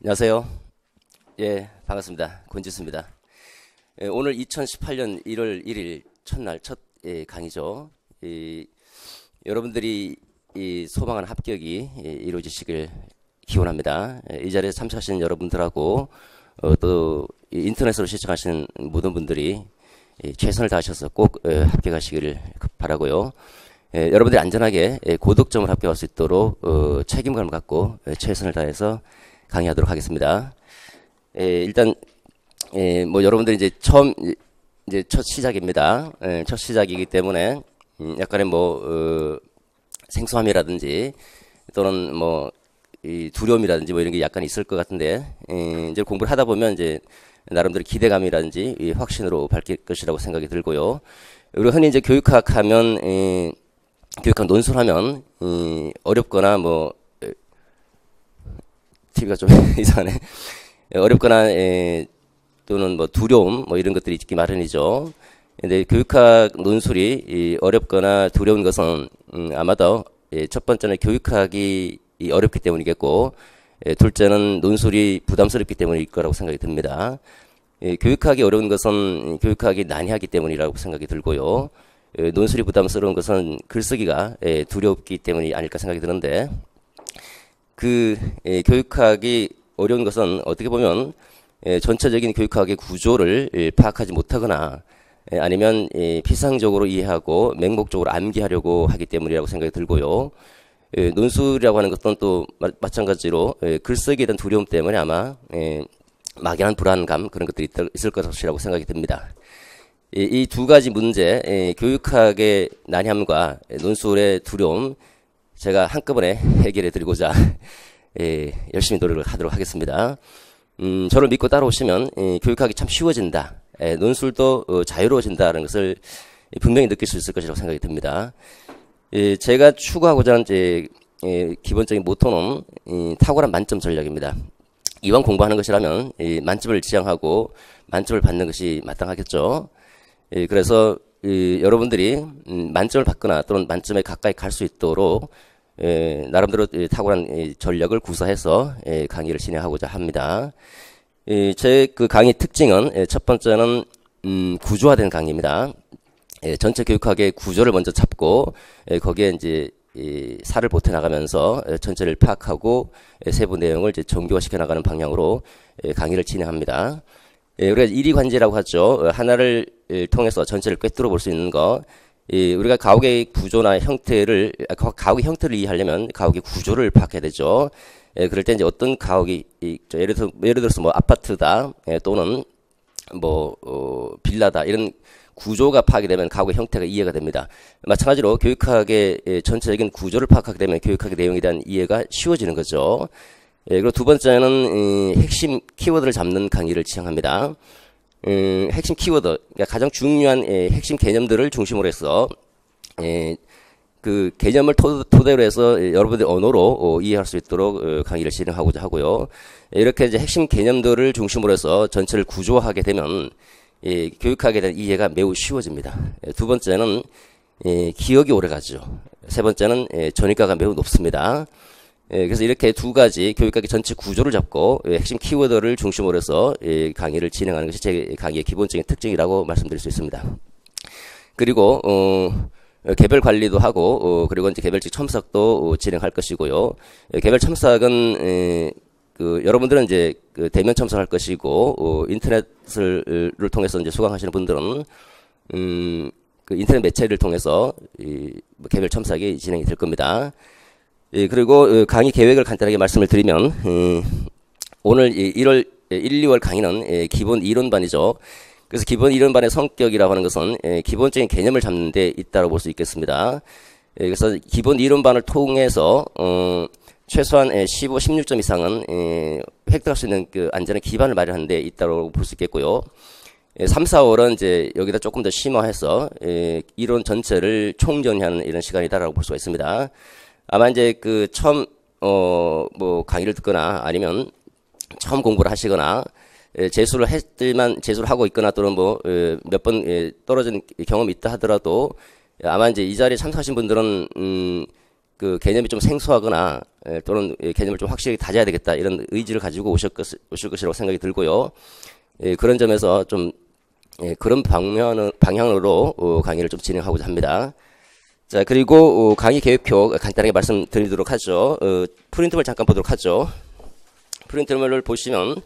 안녕하세요. 예, 반갑습니다. 권지수입니다. 오늘 2018년 1월 1일 첫날 첫 강의죠. 여러분들이 소망하는 합격이 이루어지시길 기원합니다. 이 자리에 참석하신 여러분들하고 또 인터넷으로 시청하시는 모든 분들이 최선을 다하셔서 꼭 합격하시기를 바라고요. 여러분들이 안전하게 고득점을 합격할 수 있도록 책임감을 갖고 최선을 다해서 강의하도록 하겠습니다. 일단 뭐 여러분들이 이제 첫 시작입니다. 첫 시작이기 때문에 약간의 뭐 생소함이라든지 또는 뭐 이 두려움이라든지 뭐 이런 게 약간 있을 것 같은데 이제 공부를 하다 보면 이제 나름대로 기대감이라든지 이 확신으로 밝힐 것이라고 생각이 들고요. 그리고 흔히 이제 교육학 하면 교육학 논술하면 어렵거나 뭐 TV가 좀 이상하네. 어렵거나 또는 뭐 두려움 뭐 이런 것들이 있기 마련이죠. 근데 교육학 논술이 어렵거나 두려운 것은 아마도 첫 번째는 교육학이 어렵기 때문이겠고, 둘째는 논술이 부담스럽기 때문일 거라고 생각이 듭니다. 교육학이 어려운 것은 교육학이 난해하기 때문이라고 생각이 들고요. 논술이 부담스러운 것은 글쓰기가 두렵기 때문이 아닐까 생각이 드는데, 교육학이 어려운 것은 어떻게 보면 전체적인 교육학의 구조를 파악하지 못하거나 아니면 피상적으로 이해하고 맹목적으로 암기하려고 하기 때문이라고 생각이 들고요. 논술이라고 하는 것은 또 마찬가지로 글쓰기에 대한 두려움 때문에 아마 막연한 불안감 그런 것들이 있을 것이라고 생각이 듭니다. 이 두 가지 문제, 교육학의 난해함과 논술의 두려움, 제가 한꺼번에 해결해 드리고자 열심히 노력을 하도록 하겠습니다. 저를 믿고 따라오시면 교육학이 참 쉬워진다, 논술도 자유로워진다는 것을 분명히 느낄 수 있을 것이라고 생각이 듭니다. 제가 추구하고자 하는 기본적인 모토는 탁월한 만점 전략입니다. 이왕 공부하는 것이라면 만점을 지향하고 만점을 받는 것이 마땅하겠죠. 그래서 여러분들이 만점을 받거나 또는 만점에 가까이 갈 수 있도록 나름대로 탁월한 전략을 구사해서 강의를 진행하고자 합니다. 제 강의 특징은 첫 번째는 구조화된 강의입니다. 전체 교육학의 구조를 먼저 잡고 거기에 이제 살을 보태 나가면서 전체를 파악하고 세부 내용을 이제 정교화시켜 나가는 방향으로 강의를 진행합니다. 우리가 일이관제라고 하죠. 하나를 통해서 전체를 꿰뚫어 볼 수 있는 것. 우리가 가옥의 구조나 가옥의 형태를 이해하려면 가옥의 구조를 파악해야 되죠. 그럴 때 이제 어떤 가옥이 예를 들어서 뭐 아파트다, 또는 뭐 빌라다, 이런 구조가 파악이 되면 가옥의 형태가 이해가 됩니다. 마찬가지로 교육학의 전체적인 구조를 파악하게 되면 교육학의 내용에 대한 이해가 쉬워지는 거죠. 그리고 두 번째는 핵심 키워드를 잡는 강의를 지향합니다. 핵심 키워드, 그러니까 가장 중요한 핵심 개념들을 중심으로 해서 그 개념을 토대로 해서 여러분들의 언어로 이해할 수 있도록 강의를 진행하고자 하고요. 이렇게 이제 핵심 개념들을 중심으로 해서 전체를 구조화하게 되면 교육학에 대한 이해가 매우 쉬워집니다. 두 번째는 기억이 오래가죠. 세 번째는 전이가가 매우 높습니다. 그래서 이렇게 두 가지 교육학의 전체 구조를 잡고 핵심 키워드를 중심으로 해서 강의를 진행하는 것이 제 강의의 기본적인 특징이라고 말씀드릴 수 있습니다. 그리고 개별 관리도 하고 그리고 이제 개별적 첨삭도 진행할 것이고요. 개별 첨삭은 여러분들은 이제 대면 첨삭할 것이고 인터넷을 통해서 이제 수강하시는 분들은 인터넷 매체를 통해서 개별 첨삭이 진행이 될 겁니다. 그리고 강의 계획을 간단하게 말씀을 드리면 오늘 1, 2월 강의는 기본 이론반이죠. 그래서 기본 이론반의 성격이라고 하는 것은 기본적인 개념을 잡는 데 있다고 볼 수 있겠습니다. 그래서 기본 이론반을 통해서 최소한 15, 16점 이상은 획득할 수 있는 그 안전한 기반을 마련하는 데 있다고 볼 수 있겠고요. 3, 4월은 이제 여기다 조금 더 심화해서 이론 전체를 총정리하는 이런 시간이다라고 볼 수가 있습니다. 아마 이제 처음 뭐 강의를 듣거나 아니면 처음 공부를 하시거나 재수를 하고 있거나 또는 뭐 몇 번 떨어진 경험이 있다 하더라도 아마 이제 이 자리에 참석하신 분들은 그 개념이 좀 생소하거나 또는 개념을 좀 확실히 다져야 되겠다 이런 의지를 가지고 오실 것이라고 생각이 들고요. 그런 점에서 좀 그런 방향으로 강의를 좀 진행하고자 합니다. 자, 그리고 강의 계획표 간단하게 말씀드리도록 하죠. 프린트물 잠깐 보도록 하죠. 프린트물을 보시면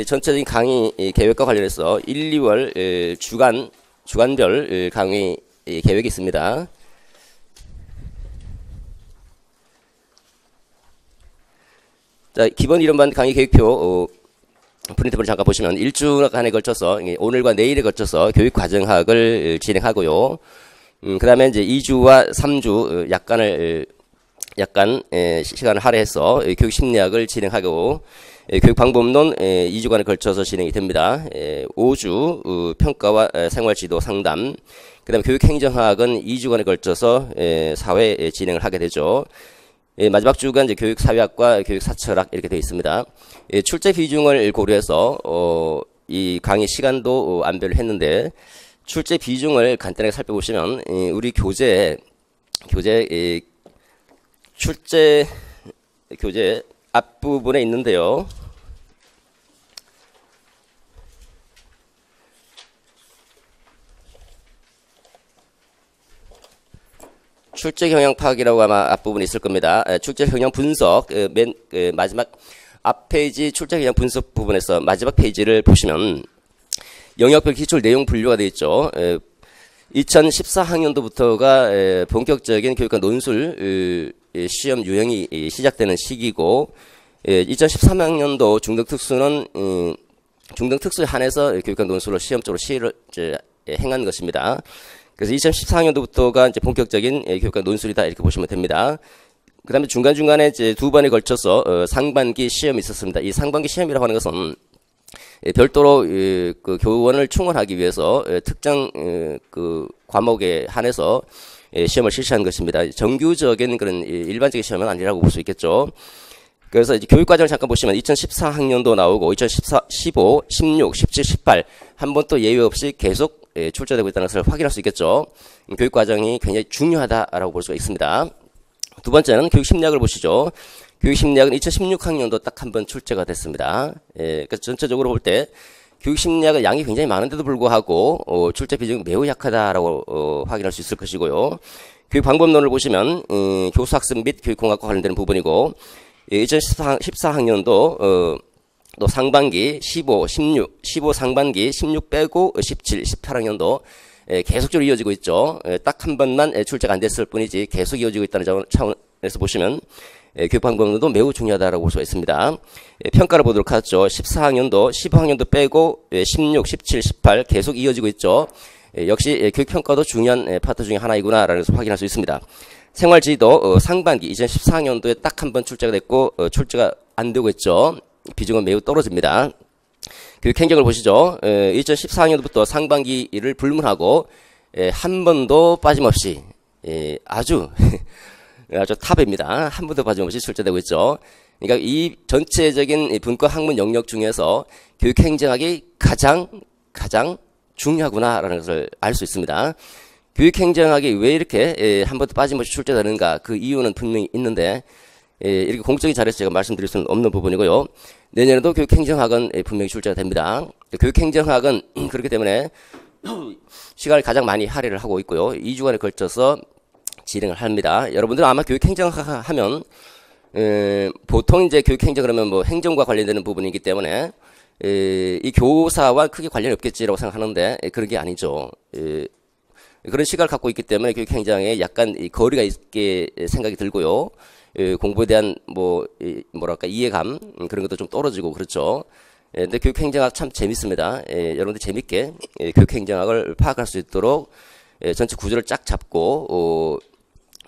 전체적인 강의 계획과 관련해서 1, 2월 주간별 강의 계획이 있습니다. 자, 기본 이론반 강의 계획표 프린트물을 잠깐 보시면 1주간에 걸쳐서 오늘과 내일에 걸쳐서 교육 과정학을 진행하고요. 그 다음에 이제 2주와 3주 약간 시간을 할애해서 교육 심리학을 진행하고 교육 방법론 2주간에 걸쳐서 진행이 됩니다. 5주 평가와 생활지도 상담, 그 다음에 교육 행정학은 2주간에 걸쳐서 4회 진행을 하게 되죠. 마지막 주가 이제 교육 사회학과 교육 사철학 이렇게 되어 있습니다. 출제 비중을 고려해서 이 강의 시간도 안배를 했는데 출제 비중을 간단하게 살펴보시면 우리 교재 앞부분에 있는데요. 출제 경향 파악이라고 아마 앞부분에 있을 겁니다. 출제 경향 분석 마지막 앞 페이지 출제 경향 분석 부분에서 마지막 페이지를 보시면 영역별 기출 내용 분류가 되어 있죠. 2014학년도부터가 본격적인 교육과 논술 시험 유형이 시작되는 시기고 2013학년도 중등특수는 중등특수에 한해서 교육과 논술을 시험적으로 시를 행한 것입니다. 그래서 2014학년도부터가 이제 본격적인 교육과 논술이다 이렇게 보시면 됩니다. 그 다음에 중간중간에 이제 두 번에 걸쳐서 상반기 시험이 있었습니다. 이 상반기 시험이라고 하는 것은 별도로 그 교원을 충원하기 위해서 특정 그 과목에 한해서 시험을 실시한 것입니다. 정규적인 그런 일반적인 시험은 아니라고 볼 수 있겠죠. 그래서 이제 교육과정을 잠깐 보시면 2014학년도 나오고 2014, 15, 16, 17, 18 한 번 또 예외 없이 계속 출제되고 있다는 것을 확인할 수 있겠죠. 교육과정이 굉장히 중요하다라고 볼 수가 있습니다. 두 번째는 교육심리학을 보시죠. 교육심리학은 2016학년도 딱 한 번 출제가 됐습니다. 그러니까 전체적으로 볼 때 교육심리학은 양이 굉장히 많은데도 불구하고 출제 비중이 매우 약하다라고 확인할 수 있을 것이고요. 교육방법론을 보시면 교수학습 및 교육공학과 관련되는 부분이고 2014학년도 또 상반기 15, 16, 15 상반기 16 빼고 17, 18학년도 계속적으로 이어지고 있죠. 딱 한 번만 출제가 안 됐을 뿐이지 계속 이어지고 있다는 차원에서 보시면 교육방법론도 매우 중요하다고 볼 수가 있습니다. 평가를 보도록 하죠. 14학년도, 15학년도 빼고 16, 17, 18 계속 이어지고 있죠. 역시 교육평가도 중요한 파트 중에 하나이구나라는 것을 확인할 수 있습니다. 생활지도 상반기 2014학년도에 딱 한 번 출제가 됐고 출제가 안 되고 있죠. 비중은 매우 떨어집니다. 교육행정을 보시죠. 2014학년도부터 상반기를 불문하고 한 번도 빠짐없이 아주 탑입니다. 한 번도 빠짐없이 출제되고 있죠. 그러니까 이 전체적인 분과 학문 영역 중에서 교육행정학이 가장 중요하구나라는 것을 알 수 있습니다. 교육행정학이 왜 이렇게 한 번도 빠짐없이 출제되는가 그 이유는 분명히 있는데 이렇게 공적인 자리에서 제가 말씀드릴 수는 없는 부분이고요. 내년에도 교육행정학은 분명히 출제가 됩니다. 교육행정학은 그렇기 때문에 시간을 가장 많이 할애를 하고 있고요. 2주간에 걸쳐서 진행을 합니다. 여러분들은 아마 교육행정학 하면 보통 이제 교육행정 그러면 뭐 행정과 관련되는 부분이기 때문에 이 교사와 크게 관련이 없겠지라고 생각하는데 그런 게 아니죠. 그런 시각을 갖고 있기 때문에 교육행정에 약간 거리가 있게 생각이 들고요. 공부에 대한 뭐랄까 이해감 그런 것도 좀 떨어지고 그렇죠. 근데 교육행정학 참 재밌습니다. 여러분들 재밌게 교육행정학을 파악할 수 있도록 전체 구조를 쫙 잡고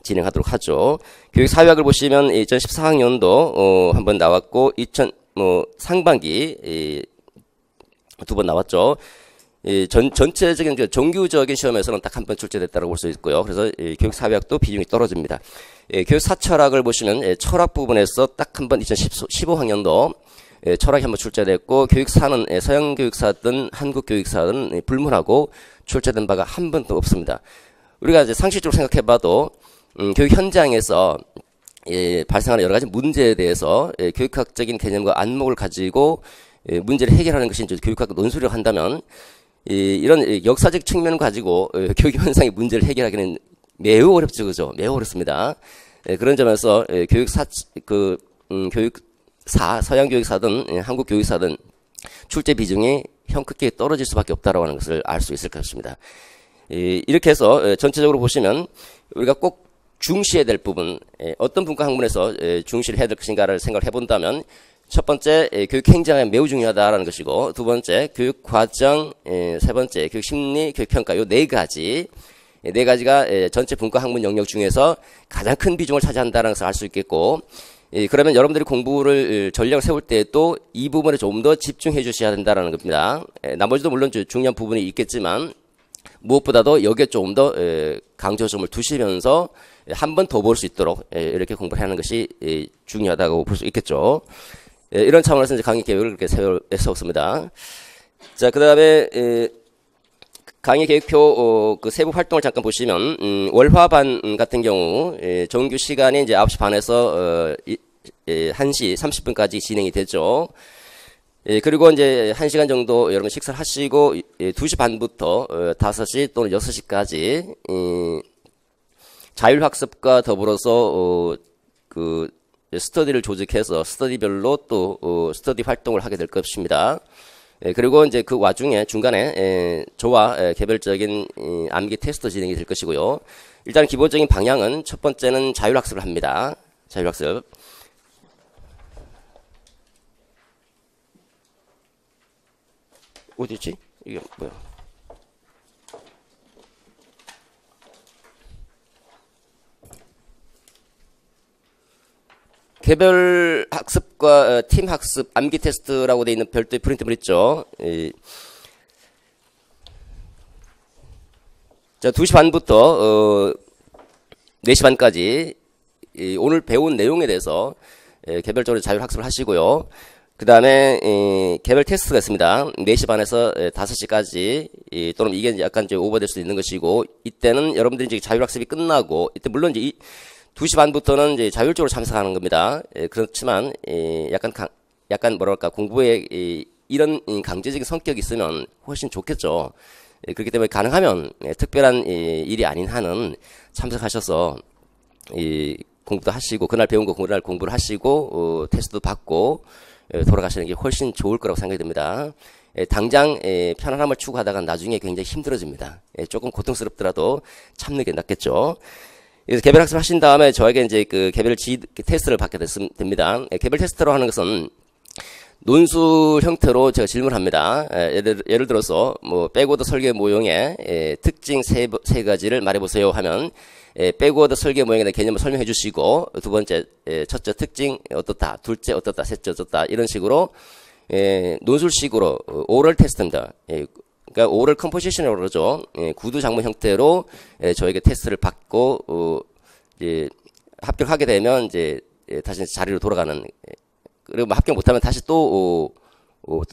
진행하도록 하죠. 교육사회학을 보시면 2014학년도 한번 나왔고 상반기 두 번 나왔죠. 전체적인 정규적인 시험에서는 딱 한 번 출제됐다고 볼 수 있고요. 그래서 교육사회학도 비중이 떨어집니다. 교육사철학을 보시면 철학 부분에서 딱 한 번 2015학년도 철학이 한번 출제됐고 교육사는 서양 교육사든 한국 교육사든 불문하고 출제된 바가 한 번도 없습니다. 우리가 이제 상식적으로 생각해봐도 교육 현장에서 발생하는 여러 가지 문제에 대해서 교육학적인 개념과 안목을 가지고 문제를 해결하는 것이 이제 교육학 논술이라고 한다면 이런 역사적 측면을 가지고 교육 현상의 문제를 해결하기는 매우 어렵죠, 그죠? 매우 어렵습니다. 그런 점에서 교육사, 서양 교육사든 한국 교육사든 출제 비중이 현격히 떨어질 수밖에 없다라고 하는 것을 알 수 있을 것입니다. 이렇게 해서 전체적으로 보시면 우리가 꼭 중시해야 될 부분, 어떤 분과 학문에서 중시를 해야 될 것인가를 생각을 해본다면 첫 번째, 교육 행정이 매우 중요하다라는 것이고, 두 번째, 교육 과정, 세 번째, 교육 심리, 교육 평가, 요 네 가지가 전체 분과 학문 영역 중에서 가장 큰 비중을 차지한다는 것을 알 수 있겠고, 그러면 여러분들이 공부를 전략을 세울 때 또 이 부분에 조금 더 집중해 주셔야 된다는 겁니다. 나머지도 물론 중요한 부분이 있겠지만 무엇보다도 여기에 조금 더 강조점을 두시면서 한 번 더 볼 수 있도록 이렇게 공부를 하는 것이 중요하다고 볼 수 있겠죠. 이런 차원에서 이제 강의 계획을 그렇게 세웠습니다. 자, 그 다음에 강의 계획표 그 세부 활동을 잠깐 보시면 월화반 같은 경우 정규 시간이 이제 9시 반에서 1시 30분까지 진행이 되죠. 그리고 이제 1시간 정도 여러분 식사를 하시고 2시 반부터 5시 또는 6시까지 자율학습과 더불어서 그 스터디를 조직해서 스터디별로 또 스터디 활동을 하게 될 것입니다. 그리고 이제 그 와중에 중간에 저와 개별적인 암기 테스트 진행이 될 것이고요. 일단 기본적인 방향은 첫 번째는 자율학습을 합니다. 자율학습. 어디 있지? 이게 뭐야? 개별 학습과 팀 학습, 암기 테스트라고 되어 있는 별도의 프린트물 있죠. 자, 2시 반부터 4시 반까지 오늘 배운 내용에 대해서 개별적으로 자율학습을 하시고요. 그 다음에 개별 테스트가 있습니다. 4시 반에서 5시까지 또는 이게 약간 이제 오버될 수도 있는 것이고, 이때는 여러분들이 이제 자율학습이 끝나고, 이때 물론 이제 2시 반부터는 이제 자율적으로 참석하는 겁니다. 그렇지만 약간 뭐랄까 공부에 이런 강제적인 성격이 있으면 훨씬 좋겠죠. 그렇기 때문에 가능하면 특별한 일이 아닌 한은 참석하셔서 공부도 하시고, 그날 배운 거 그날 공부를 하시고 테스트도 받고 돌아가시는 게 훨씬 좋을 거라고 생각이 듭니다. 당장 편안함을 추구하다가 나중에 굉장히 힘들어집니다. 조금 고통스럽더라도 참는 게 낫겠죠. 그래서 개별 학습을 하신 다음에 저에게 이제 그 개별 테스트를 받게 됩니다. 개별 테스트로 하는 것은 논술 형태로 제가 질문합니다. 예를 들어서 뭐 백워드 설계 모형의 특징 세 가지를 말해보세요 하면 백워드 설계 모형에 대한 개념을 설명해 주시고, 두 번째 첫째 특징 어떻다, 둘째 어떻다, 셋째 어떻다, 이런 식으로 논술식으로 오럴 테스트입니다. 그러니까 오럴 컴포지션이라고 그러죠. 구두 작문 형태로 저에게 테스트를 받고 합격하게 되면 이제 다시 자리로 돌아가는, 그리고 뭐 합격 못하면 다시 또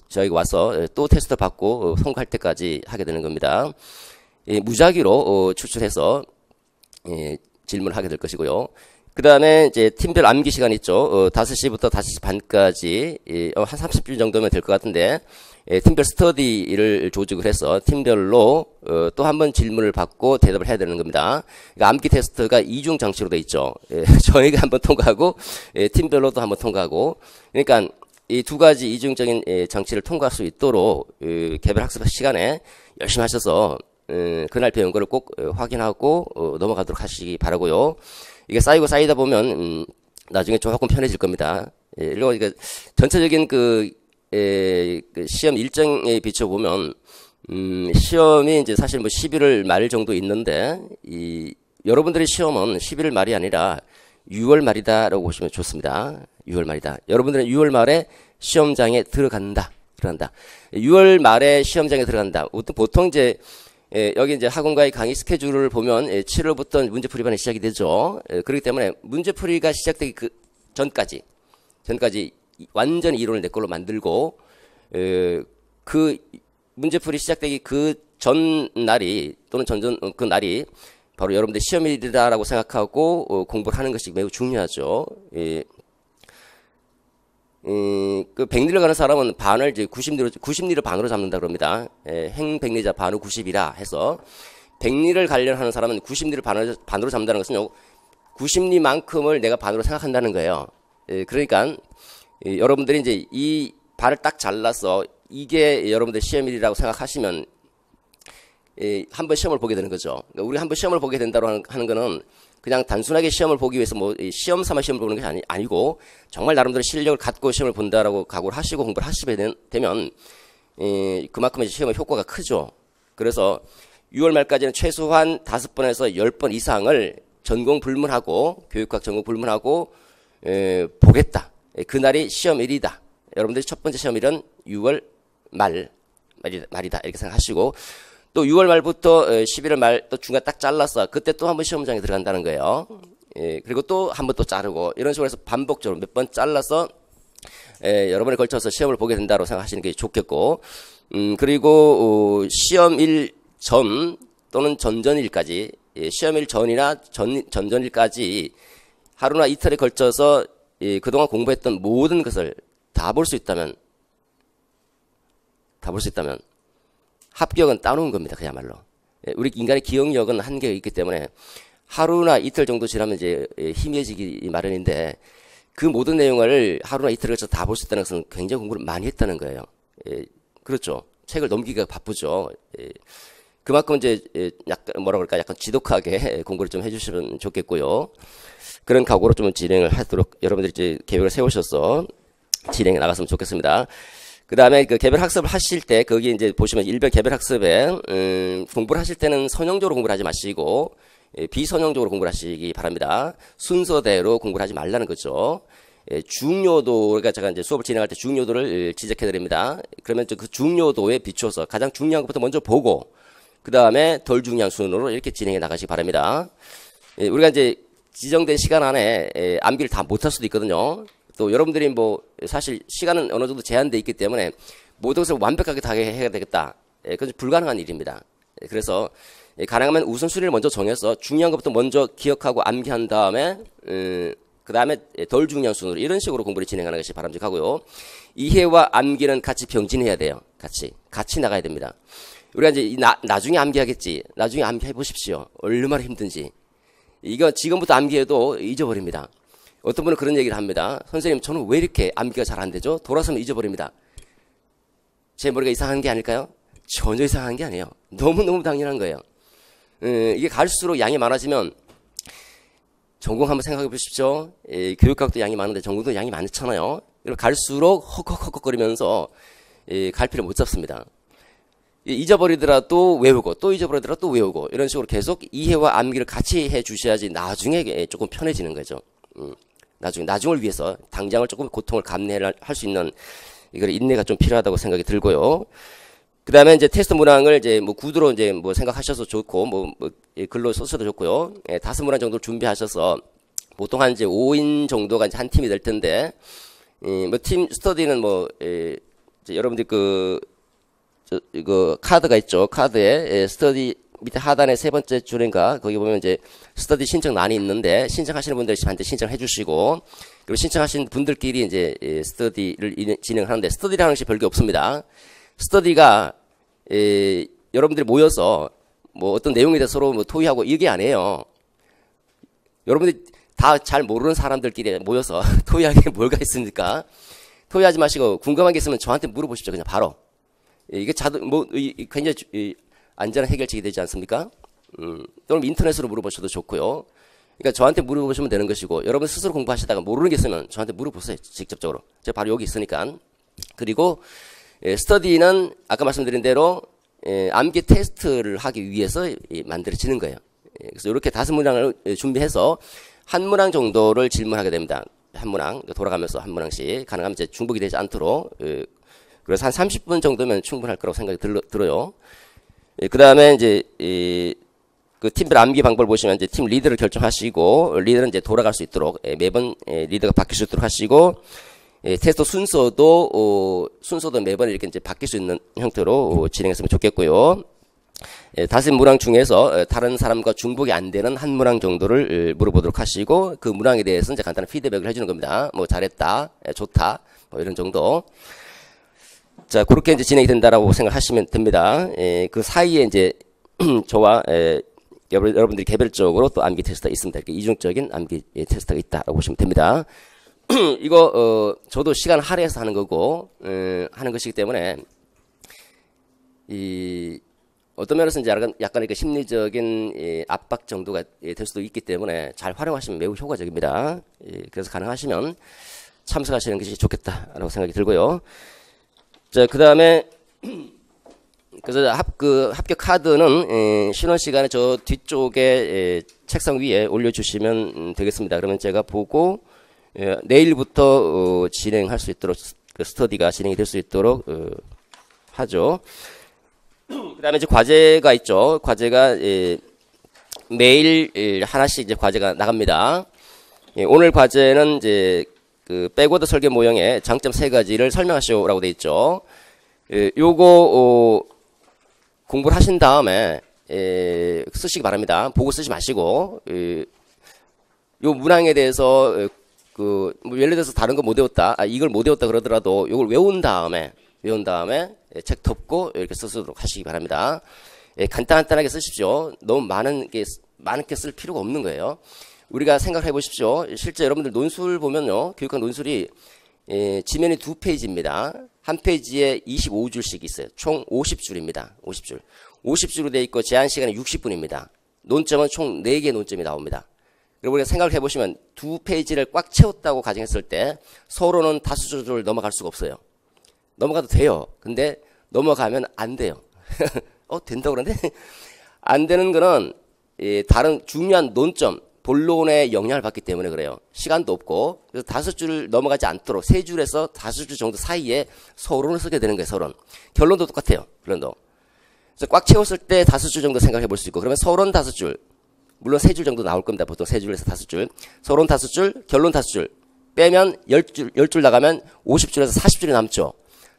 저에게 와서 또 테스트 받고 통과할 때까지 하게 되는 겁니다. 무작위로 추출해서 질문을 하게 될 것이고요. 그 다음에 이제 팀별 암기 시간 있죠. 5시부터 5시 반까지 한 30분 정도면 될 것 같은데, 팀별 스터디를 조직을 해서 팀별로 또 한 번 질문을 받고 대답을 해야 되는 겁니다. 그러니까 암기 테스트가 이중 장치로 되어 있죠. 저희가 한번 통과하고 팀별로도 한번 통과하고, 그러니까 이 두 가지 이중적인 장치를 통과할 수 있도록 개별 학습 시간에 열심히 하셔서 그날 배운 거를 꼭 확인하고 넘어가도록 하시기 바라고요. 이게 쌓이다 보면 나중에 조금 편해질 겁니다. 그리고 이게 전체적인 그 시험 일정에 비춰보면 시험이 이제 사실 뭐 11월 말 정도 있는데, 여러분들의 시험은 11월 말이 아니라 6월 말이다라고 보시면 좋습니다. 6월 말이다. 여러분들은 6월 말에 시험장에 들어간다. 6월 말에 시험장에 들어간다. 보통 이제 여기 이제 학원과의 강의 스케줄을 보면 7월부터 문제풀이반이 시작이 되죠. 그렇기 때문에 문제풀이가 시작되기 그 전까지 완전히 이론을 내 걸로 만들고, 그 문제풀이 시작되기 그 전날이 또는 그 날이 바로 여러분들 시험일이다라고 생각하고 공부를 하는 것이 매우 중요하죠. 예. 그 백리를 가는 사람은 반을 이제 90리를 반으로 잡는다 그럽니다. 예, 행백리자 반후 90이라 해서 백리를 가려는 하는 사람은 90리를 반으로 잡는다는 것은 90리만큼을 내가 반으로 생각한다는 거예요. 예, 그러니까 여러분들이 이제 이 반을 딱 잘라서 이게 여러분들 시험일이라고 생각하시면 한번 시험을 보게 되는 거죠. 그러니까 우리 한번 시험을 보게 된다고 하는 거는 그냥 단순하게 시험을 보기 위해서 뭐 시험 삼아 시험을 보는 것이 아니고 정말 나름대로 실력을 갖고 시험을 본다라고 각오를 하시고 공부를 하시게 되면 그만큼 이제 시험의 효과가 크죠. 그래서 6월 말까지는 최소한 5번에서 10번 이상을 전공 불문하고 교육학 전공 불문하고 보겠다. 그날이 시험일이다. 여러분들이 첫 번째 시험일은 6월 말이다 이렇게 생각하시고 또 6월 말부터 11월 말 또 중간 딱 잘라서 그때 또 한번 시험장에 들어간다는 거예요. 예, 그리고 또 한번 또 자르고 이런 식으로 해서 반복적으로 몇 번 잘라서 여러 번에 걸쳐서 시험을 보게 된다고 생각하시는 게 좋겠고 그리고 시험일 전 또는 전전일까지 시험일 전이나 전전일까지 하루나 이틀에 걸쳐서 그동안 공부했던 모든 것을 다 볼 수 있다면 합격은 따놓은 겁니다. 그야말로. 우리 인간의 기억력은 한계가 있기 때문에 하루나 이틀 정도 지나면 이제 희미해지기 마련인데 그 모든 내용을 하루나 이틀을 걸쳐 다 볼 수 있다는 것은 굉장히 공부를 많이 했다는 거예요. 그렇죠. 책을 넘기기가 바쁘죠. 그만큼 이제 약간 뭐라 그럴까 약간 지독하게 공부를 좀 해주시면 좋겠고요. 그런 각오로 좀 진행을 하도록 여러분들이 이제 계획을 세우셔서 진행해 나갔으면 좋겠습니다. 그 다음에 그 개별 학습을 하실 때, 거기 이제 보시면 일별 개별 학습에, 공부를 하실 때는 선형적으로 공부를 하지 마시고, 비선형적으로 공부를 하시기 바랍니다. 순서대로 공부를 하지 말라는 거죠. 중요도, 그러니까 제가 이제 수업을 진행할 때 중요도를 지적해 드립니다. 그러면 그 중요도에 비추어서 가장 중요한 것부터 먼저 보고, 그 다음에 덜 중요한 순으로 이렇게 진행해 나가시기 바랍니다. 우리가 이제 지정된 시간 안에 암기를 다 못할 수도 있거든요. 또 여러분들이 뭐 사실 시간은 어느 정도 제한되어 있기 때문에 모든 것을 완벽하게 다 해야 되겠다. 그건 불가능한 일입니다. 그래서 가능하면 우선순위를 먼저 정해서 중요한 것부터 먼저 기억하고 암기한 다음에 그 다음에 덜 중요한 순으로 이런 식으로 공부를 진행하는 것이 바람직하고요. 이해와 암기는 같이 병진해야 돼요. 같이 나가야 됩니다. 우리가 이제 나중에 암기하겠지. 나중에 암기해 보십시오. 얼마나 힘든지. 이거 지금부터 암기해도 잊어버립니다. 어떤 분은 그런 얘기를 합니다. 선생님, 저는 왜 이렇게 암기가 잘 안 되죠? 돌아서면 잊어버립니다. 제 머리가 이상한 게 아닐까요? 전혀 이상한 게 아니에요. 너무너무 당연한 거예요. 이게 갈수록 양이 많아지면 전공 한번 생각해 보십시오. 교육학도 양이 많은데 전공도 양이 많잖아요. 갈수록 헉헉헉거리면서 갈피를 못 잡습니다. 잊어버리더라도 외우고 또 잊어버리더라도 또 외우고 이런 식으로 계속 이해와 암기를 같이 해 주셔야지 나중에 조금 편해지는 거죠. 나중을 위해서 당장을 조금 고통을 감내할 수 있는 이걸 인내가 좀 필요하다고 생각이 들고요. 그 다음에 이제 테스트 문항을 이제 뭐 구두로 이제 뭐 생각하셔서 좋고 뭐 글로 써서도 좋고요. 5문항 정도 준비하셔서 보통 한 이제 5인 정도가 이제 한 팀이 될 텐데 뭐 팀 스터디는 뭐 이제 여러분들 이거 카드가 있죠. 카드에 스터디 밑에 하단에 세 번째 줄인가 거기 보면 이제 스터디 신청란이 있는데 신청하시는 분들이 저한테 신청해 주시고 그리고 신청하신 분들끼리 이제 스터디를 진행하는데 스터디라는 것이 별게 없습니다. 스터디가 여러분들이 모여서 뭐 어떤 내용에 대해서 서로 뭐 토의하고 이게 아니에요. 여러분들이 다 잘 모르는 사람들끼리 모여서 토의할 게 뭐가 있습니까? 토의하지 마시고 궁금한 게 있으면 저한테 물어보십시오. 그냥 바로. 이게 굉장히 안전한 해결책이 되지 않습니까? 또는 인터넷으로 물어보셔도 좋고요. 그러니까 저한테 물어보시면 되는 것이고 여러분 스스로 공부하시다가 모르는 게 있으면 저한테 물어보세요. 직접적으로. 제가 바로 여기 있으니까. 그리고 스터디는 아까 말씀드린 대로 암기 테스트를 하기 위해서 만들어지는 거예요. 그래서 이렇게 5문항을 준비해서 한 문항 정도를 질문하게 됩니다. 한 문항 돌아가면서 한 문항씩 가능하면 이제 중복이 되지 않도록 그래서 한 30분 정도면 충분할 거라고 생각이 들어요. 그 다음에 이제 그 팀별 암기 방법을 보시면 이제 팀 리더를 결정하시고 리더는 이제 돌아갈 수 있도록 매번 리더가 바뀔 수 있도록 하시고 테스트 순서도 매번 이렇게 이제 바뀔 수 있는 형태로 진행했으면 좋겠고요. 다섯 문항 중에서 다른 사람과 중복이 안 되는 한 문항 정도를 물어보도록 하시고 그 문항에 대해서 이제 간단한 피드백을 해주는 겁니다. 뭐 잘했다, 좋다, 뭐 이런 정도. 자, 그렇게 이제 진행이 된다라고 생각하시면 됩니다. 그 사이에 이제 저와 여러분들이 개별적으로 또 암기 테스트가 있습니다. 이렇게 이중적인 암기 테스트가 있다라고 보시면 됩니다. 이거 저도 시간 할애해서 하는 거고 하는 것이기 때문에 어떤 면에서 이제 약간 이렇게 심리적인 압박 정도가 될 수도 있기 때문에 잘 활용하시면 매우 효과적입니다. 그래서 가능하시면 참석하시는 것이 좋겠다라고 생각이 들고요. 자, 그 다음에 그래서 합격 카드는 신원 시간에 저 뒤쪽에 책상 위에 올려주시면 되겠습니다. 그러면 제가 보고 내일부터 진행할 수 있도록 스터디가 진행이 될 수 있도록 하죠. 그 다음에 이제 과제가 있죠. 과제가 매일 하나씩 이제 과제가 나갑니다. 오늘 과제는 이제 그 백워드 설계 모형의 장점 3가지를 설명하시오라고 돼 있죠. 요거 공부를 하신 다음에 쓰시기 바랍니다. 보고 쓰지 마시고 요 문항에 대해서 뭐 예를 들어서 다른 거 못 외웠다, 이걸 못 외웠다 그러더라도 이걸 외운 다음에 책 덮고 이렇게 쓰도록 하시기 바랍니다. 간단하게 쓰십시오. 너무 많게 쓸 필요가 없는 거예요. 우리가 생각해 보십시오. 실제 여러분들 논술 보면요, 교육학 논술이 지면이 2페이지입니다. 한 페이지에 25줄씩 있어요. 총 50줄입니다. 50줄. 50줄로 되어 있고 제한 시간이 60분입니다. 논점은 총 4개 논점이 나옵니다. 그리고 우리가 생각해 보시면 2페이지를 꽉 채웠다고 가정했을 때 서로는 다수줄을 넘어갈 수가 없어요. 넘어가도 돼요. 근데 넘어가면 안 돼요. 된다고 그러는데 안 되는 거는 다른 중요한 논점, 본론에 영향을 받기 때문에 그래요. 시간도 없고. 그래서 5줄 넘어가지 않도록 3줄에서 5줄 정도 사이에 서론을 쓰게 되는 거예요. 서론. 결론도 똑같아요. 결론도. 그래서 꽉 채웠을 때 5줄 정도 생각해 볼 수 있고, 그러면 서론 5줄, 물론 3줄 정도 나올 겁니다. 보통 3줄에서 5줄. 서론 5줄, 결론 5줄. 빼면 10줄 나가면 50줄에서 40줄이 남죠.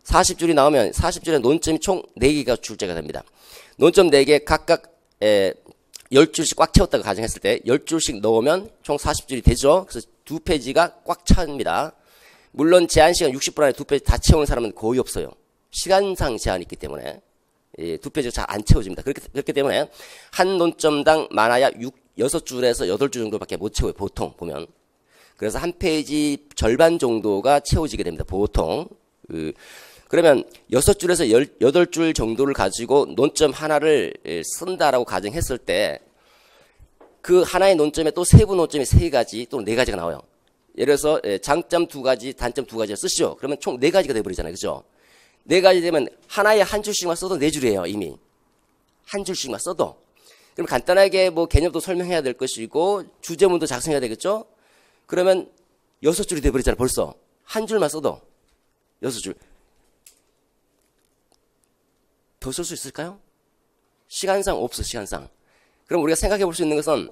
40줄이 나오면 40줄의 논점이 총 4개가 출제가 됩니다. 논점 4개 각각 10줄씩 꽉 채웠다고 가정했을 때 10줄씩 넣으면 총 40줄이 되죠. 그래서 2페이지가 꽉 찹니다. 물론 제한시간 60분 안에 2페이지 다 채우는 사람은 거의 없어요. 시간상 제한이 있기 때문에 2페이지가 잘 안 채워집니다. 그렇기 때문에 한 논점당 많아야 6줄에서 8줄 정도밖에 못 채워요. 보통 보면. 그래서 한 페이지 절반 정도가 채워지게 됩니다. 보통. 그러면 6줄에서 8줄 정도를 가지고 논점 하나를 쓴다라고 가정했을 때 그 하나의 논점에 또 세부 논점이 3가지 또는 4가지가 나와요. 예를 들어서 장점 2가지, 단점 2가지를 쓰시죠. 그러면 총 4가지가 돼버리잖아요. 그죠? 4가지 되면 하나에 한 줄씩만 써도 4줄이에요. 이미. 한 줄씩만 써도. 그럼 간단하게 뭐 개념도 설명해야 될 것이고 주제문도 작성해야 되겠죠? 그러면 6줄이 돼버리잖아요. 벌써. 한 줄만 써도 6줄. 더 쓸 수 있을까요? 시간상 없어, 시간상. 그럼 우리가 생각해 볼 수 있는 것은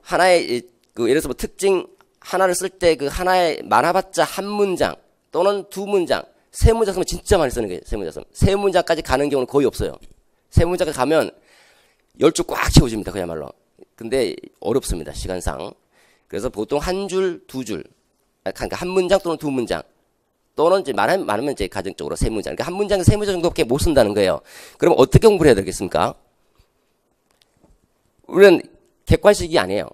하나의, 예를 들어서 뭐 특징 하나를 쓸 때 그 하나에 많아봤자 한 문장 또는 2문장, 3문장 쓰면 진짜 많이 쓰는 거예요, 3문장 쓰면. 3문장까지 가는 경우는 거의 없어요. 3문장까지 가면 10줄 꽉 채워집니다, 그야말로. 근데 어렵습니다, 시간상. 그래서 보통 한 줄, 2줄. 그러니까 한 문장 또는 2문장. 또는 이제 많으면 이제 가정적으로 3문장. 그러니까 한 문장에 3문장 정도밖에 못 쓴다는 거예요. 그럼 어떻게 공부를 해야 되겠습니까? 우리는 객관식이 아니에요.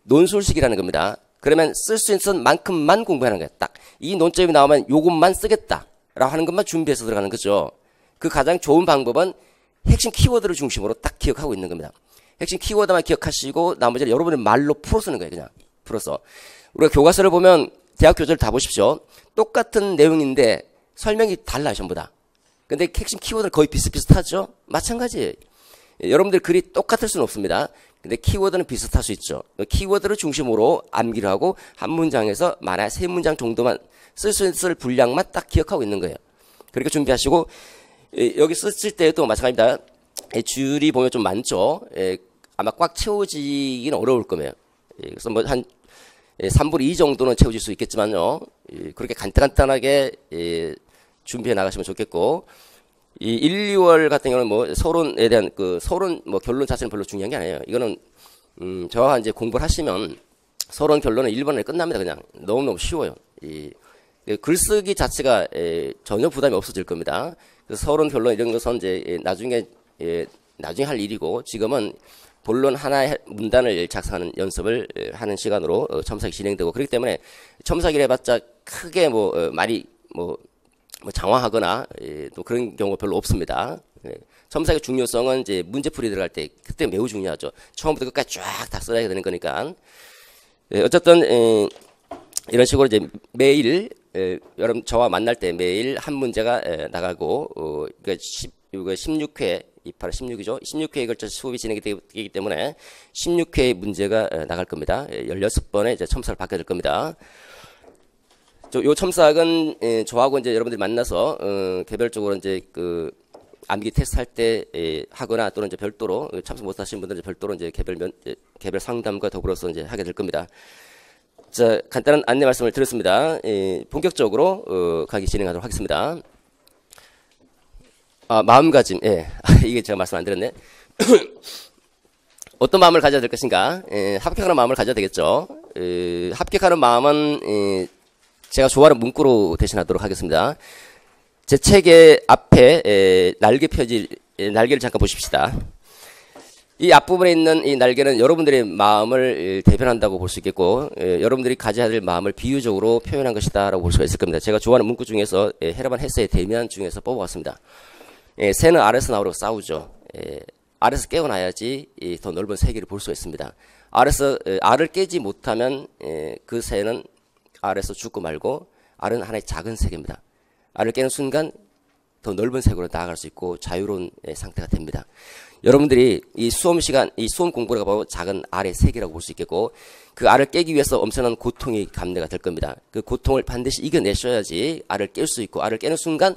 논술식이라는 겁니다. 그러면 쓸 수 있는 만큼만 공부하는 거예요. 딱. 이 논점이 나오면 요것만 쓰겠다. 라고 하는 것만 준비해서 들어가는 거죠. 그 가장 좋은 방법은 핵심 키워드를 중심으로 딱 기억하고 있는 겁니다. 핵심 키워드만 기억하시고 나머지는 여러분의 말로 풀어 쓰는 거예요. 그냥. 풀어서. 우리가 교과서를 보면 대학 교재를 다 보십시오. 똑같은 내용인데 설명이 달라요. 전부 다. 근데 핵심 키워드는 거의 비슷비슷하죠? 마찬가지예요. 여러분들 글이 똑같을 수는 없습니다. 근데 키워드는 비슷할 수 있죠. 키워드를 중심으로 암기를 하고 한 문장에서 만약 3문장 정도만 쓸 수 있을 분량만 딱 기억하고 있는 거예요. 그렇게 준비하시고 여기 쓰실 때도 마찬가지입니다. 줄이 보면 좀 많죠. 아마 꽉 채워지기는 어려울 거예요. 그래서 뭐 한 3분의 2 정도는 채워질 수 있겠지만요. 그렇게 간단하게 준비해 나가시면 좋겠고 이 1, 2월 같은 경우는 뭐 서론에 대한 그 서론 뭐 결론 자체는 별로 중요한 게 아니에요. 이거는 저와 이제 공부를 하시면 서론 결론은 1번에 끝납니다. 그냥 너무너무 쉬워요. 이 글쓰기 자체가 전혀 부담이 없어질 겁니다. 그래서 서론 결론 이런 것은 이제 나중에 할 일이고, 지금은 본론 하나의 문단을 작성하는 연습을 하는 시간으로 첨삭이 진행되고, 그렇기 때문에 첨삭을 해봤자 크게 말이 장황하거나 또 그런 경우가 별로 없습니다. 첨삭의 중요성은 이제 문제풀이 들어갈 때 그때 매우 중요하죠. 처음부터 끝까지 쫙 다 써야 되는 거니까. 어쨌든 이런 식으로 이제 매일 여러분 저와 만날 때 매일 한 문제가 나가고, 그러니까 16회 28, 16이죠. 16회에 걸쳐 수업이 진행이 되기 때문에 16회의 문제가 나갈 겁니다. 16번의 이제 첨삭을 받게 될 겁니다. 요 첨삭은 저하고 이제 여러분들이 만나서 개별적으로 이제 그 암기 테스트 할 때 하거나, 또는 이제 별도로 참석 못 하신 분들은 별도로 이제 개별 상담과 더불어서 이제 하게 될 겁니다. 자, 간단한 안내 말씀을 드렸습니다. 본격적으로 강의 진행하도록 하겠습니다. 마음가짐. 이게 제가 말씀 안 드렸네. 어떤 마음을 가져야 될 것인가? 합격하는 마음을 가져야 되겠죠. 합격하는 마음은 제가 좋아하는 문구로 대신하도록 하겠습니다. 제 책의 앞에 날개를 잠깐 보십시다. 이 앞부분에 있는 이 날개는 여러분들의 마음을 대변한다고 볼 수 있겠고, 여러분들이 가져야 될 마음을 비유적으로 표현한 것이다 라고 볼 수가 있을 겁니다. 제가 좋아하는 문구 중에서 헤르만 헤세의 대면 중에서 뽑아왔습니다. 새는 알에서 나오려고 싸우죠. 알에서 깨어나야지 더 넓은 세계를 볼 수가 있습니다. 알을 깨지 못하면 그 새는 알에서 죽고 말고, 알은 하나의 작은 세계입니다. 알을 깨는 순간 더 넓은 세계로 나아갈 수 있고 자유로운 상태가 됩니다. 여러분들이 이 수험 공부를 바로 작은 알의 세계라고 볼 수 있겠고, 그 알을 깨기 위해서 엄청난 고통이 감내가 될 겁니다. 그 고통을 반드시 이겨내셔야지 알을 깰 수 있고, 알을 깨는 순간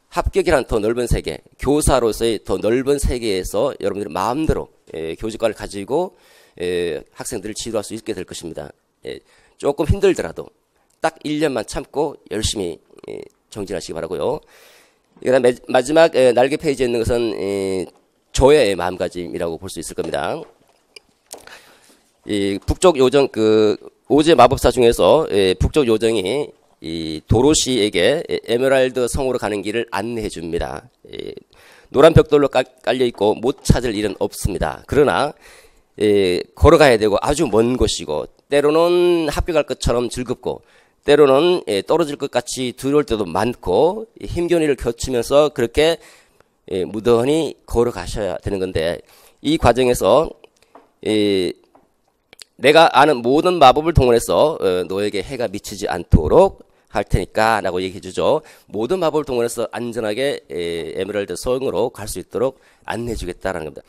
합격이란 더 넓은 세계, 교사로서의 더 넓은 세계에서 여러분들이 마음대로 교직관을 가지고 학생들을 지도할 수 있게 될 것입니다. 조금 힘들더라도 딱 1년만 참고 열심히 정진하시기 바라고요. 그다음 마지막 날개 페이지에 있는 것은 저의 마음가짐이라고 볼 수 있을 겁니다. 이 북쪽 요정 오즈의 마법사 중에서 북쪽 요정이 이 도로시에게 에메랄드 성으로 가는 길을 안내해 줍니다. 노란 벽돌로 깔려 있고 못 찾을 일은 없습니다. 그러나 걸어가야 되고 아주 먼 곳이고, 때로는 합격할 것처럼 즐겁고, 때로는 떨어질 것 같이 두려울 때도 많고, 힘겨운 일을 겪으면서 그렇게 무던히 걸어가셔야 되는 건데, 이 과정에서 내가 아는 모든 마법을 동원해서 너에게 해가 미치지 않도록 할 테니까 라고 얘기해 주죠. 모든 마법을 동원해서 안전하게 에메랄드 성으로 갈 수 있도록 안내해 주겠다라는 겁니다.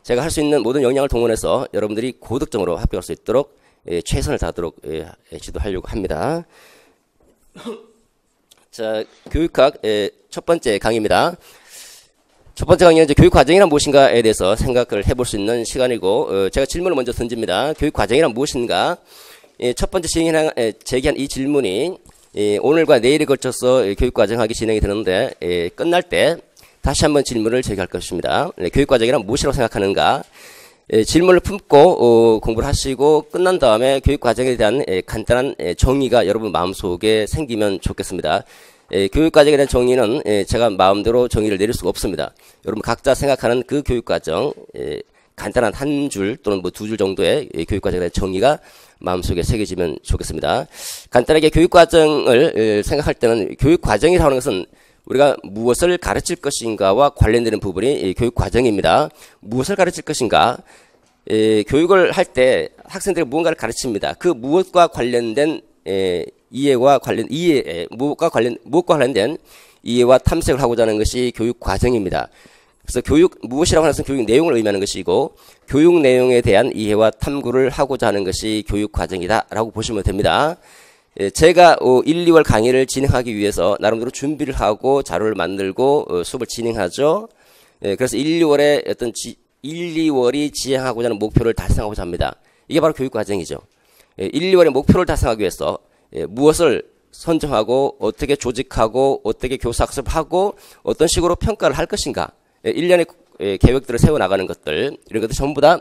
제가 할 수 있는 모든 역량을 동원해서 여러분들이 고득점으로 합격할 수 있도록 최선을 다하도록 지도하려고 합니다. 자, 교육학 첫 번째 강의입니다. 첫 번째 강의는 이제 교육 과정이란 무엇인가에 대해서 생각을 해볼 수 있는 시간이고, 제가 질문을 먼저 던집니다. 교육 과정이란 무엇인가? 첫 번째 제기한 이 질문이 오늘과 내일에 걸쳐서 교육 과정학이 진행이 되는데, 끝날 때 다시 한번 질문을 제기할 것입니다. 교육 과정이란 무엇이라고 생각하는가? 질문을 품고 공부를 하시고 끝난 다음에 교육 과정에 대한 간단한 정의가 여러분 마음속에 생기면 좋겠습니다. 교육 과정에 대한 정의는 제가 마음대로 정의를 내릴 수가 없습니다. 여러분 각자 생각하는 그 교육 과정, 간단한 한 줄 또는 뭐 두 줄 정도의 교육 과정에 대한 정의가 마음속에 새겨지면 좋겠습니다. 간단하게 교육 과정을 생각할 때는, 교육 과정이라고 하는 것은 우리가 무엇을 가르칠 것인가와 관련되는 부분이 교육 과정입니다. 무엇을 가르칠 것인가? 교육을 할 때 학생들이 무언가를 가르칩니다. 그 무엇과 관련된 무엇과 관련된 이해와 탐색을 하고자 하는 것이 교육 과정입니다. 그래서 무엇이라고 하는 것은 교육 내용을 의미하는 것이고, 교육 내용에 대한 이해와 탐구를 하고자 하는 것이 교육 과정이다라고 보시면 됩니다. 제가 1, 2월 강의를 진행하기 위해서 나름대로 준비를 하고 자료를 만들고 수업을 진행하죠. 그래서 1, 2월이 지향하고자 하는 목표를 달성하고자 합니다. 이게 바로 교육 과정이죠. 1, 2월의 목표를 달성하기 위해서 무엇을 선정하고 어떻게 조직하고 어떻게 교사학습하고 어떤 식으로 평가를 할 것인가, 일련의 계획들을 세워나가는 것들, 이런 것들 전부 다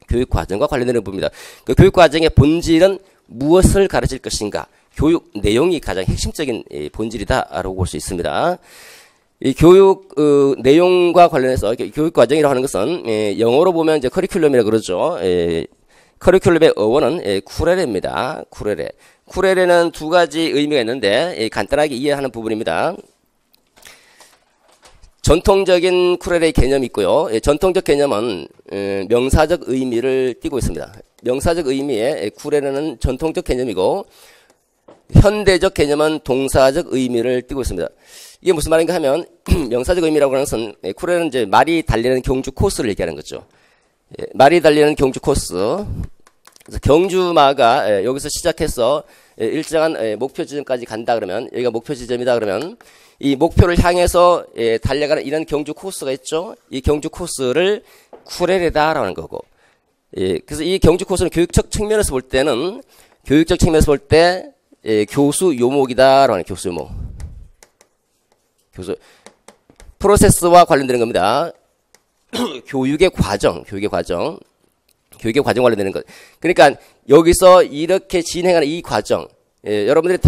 교육과정과 관련되는 부분입니다. 그 교육과정의 본질은 무엇을 가르칠 것인가, 교육 내용이 가장 핵심적인 본질이다라고 볼 수 있습니다. 이 교육 내용과 관련해서 교육과정이라고 하는 것은 영어로 보면 이제 커리큘럼이라고 그러죠. 커리큘럼의 어원은 쿠레레입니다. 쿠레레. 쿠레레는 두 가지 의미가 있는데 간단하게 이해하는 부분입니다. 전통적인 쿠레레의 개념이 있고요. 전통적 개념은 명사적 의미를 띠고 있습니다. 명사적 의미의 쿠레레는 전통적 개념이고, 현대적 개념은 동사적 의미를 띠고 있습니다. 이게 무슨 말인가 하면 명사적 의미라고 하는 것은 쿠레레는 이제 말이 달리는 경주 코스를 얘기하는 거죠. 말이 달리는 경주 코스. 그래서 경주마가 여기서 시작해서 일정한 목표 지점까지 간다 그러면, 여기가 목표 지점이다 그러면 이 목표를 향해서 달려가는 이런 경주 코스가 있죠. 이 경주 코스를 쿠레레다라는 거고, 그래서 이 경주 코스는 교육적 측면에서 볼 때는, 교육적 측면에서 볼 때 교수 요목이다라고 하는, 교수 요목. 교수 프로세스와 관련되는 겁니다. 교육의 과정 관련되는 것. 그러니까 여기서 이렇게 진행하는 이 과정, 여러분들이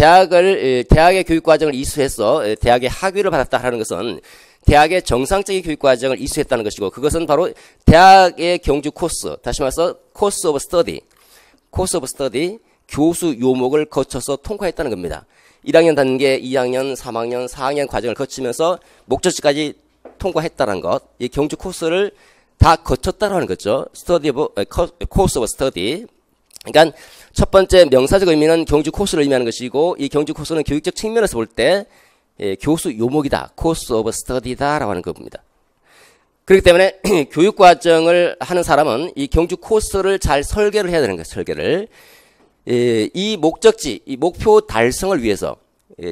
대학의 교육 과정을 이수해서 대학의 학위를 받았다 하는 것은 대학의 정상적인 교육 과정을 이수했다는 것이고, 그것은 바로 대학의 경주 코스, 다시 말해서 코스 오브 스터디, 교수 요목을 거쳐서 통과했다는 겁니다. 1학년 단계, 2학년, 3학년, 4학년 과정을 거치면서 목적지까지 통과했다는 것, 이 경주 코스를 다 거쳤다라는 거죠. 코스 오브 스터디. 그러니까 첫 번째 명사적 의미는 경주 코스를 의미하는 것이고, 이 경주 코스는 교육적 측면에서 볼 때 교수 요목이다, 코스 오브 스터디다라고 하는 겁니다. 그렇기 때문에 교육 과정을 하는 사람은 이 경주 코스를 잘 설계를 해야 되는 거예요. 설계를. 이 목적지, 이 목표 달성을 위해서,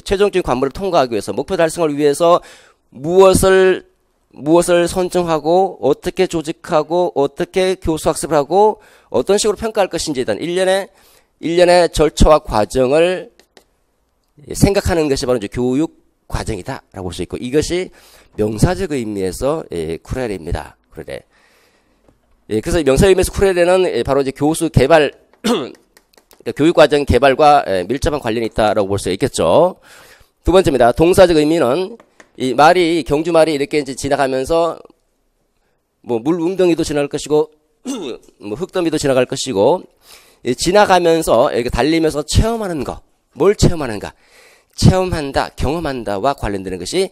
최종적인 관문을 통과하기 위해서, 목표 달성을 위해서 무엇을 선정하고, 어떻게 조직하고, 어떻게 교수학습을 하고, 어떤 식으로 평가할 것인지에 대한 일련의 절차와 과정을 생각하는 것이 바로 이제 교육 과정이다라고 볼 수 있고, 이것이 명사적 의미에서 쿠레레입니다. 쿠레레. 그래서 명사적 의미에서 쿠레레는 바로 이제 교수 개발, 교육과정 개발과 밀접한 관련이 있다라고 볼 수 있겠죠. 두 번째입니다. 동사적 의미는 이 말이, 경주 말이 이렇게 이제 지나가면서 뭐 물 웅덩이도 지나갈 것이고 뭐 흙더미도 지나갈 것이고, 지나가면서 이렇게 달리면서 체험하는 거, 뭘 체험하는가? 체험한다, 경험한다와 관련되는 것이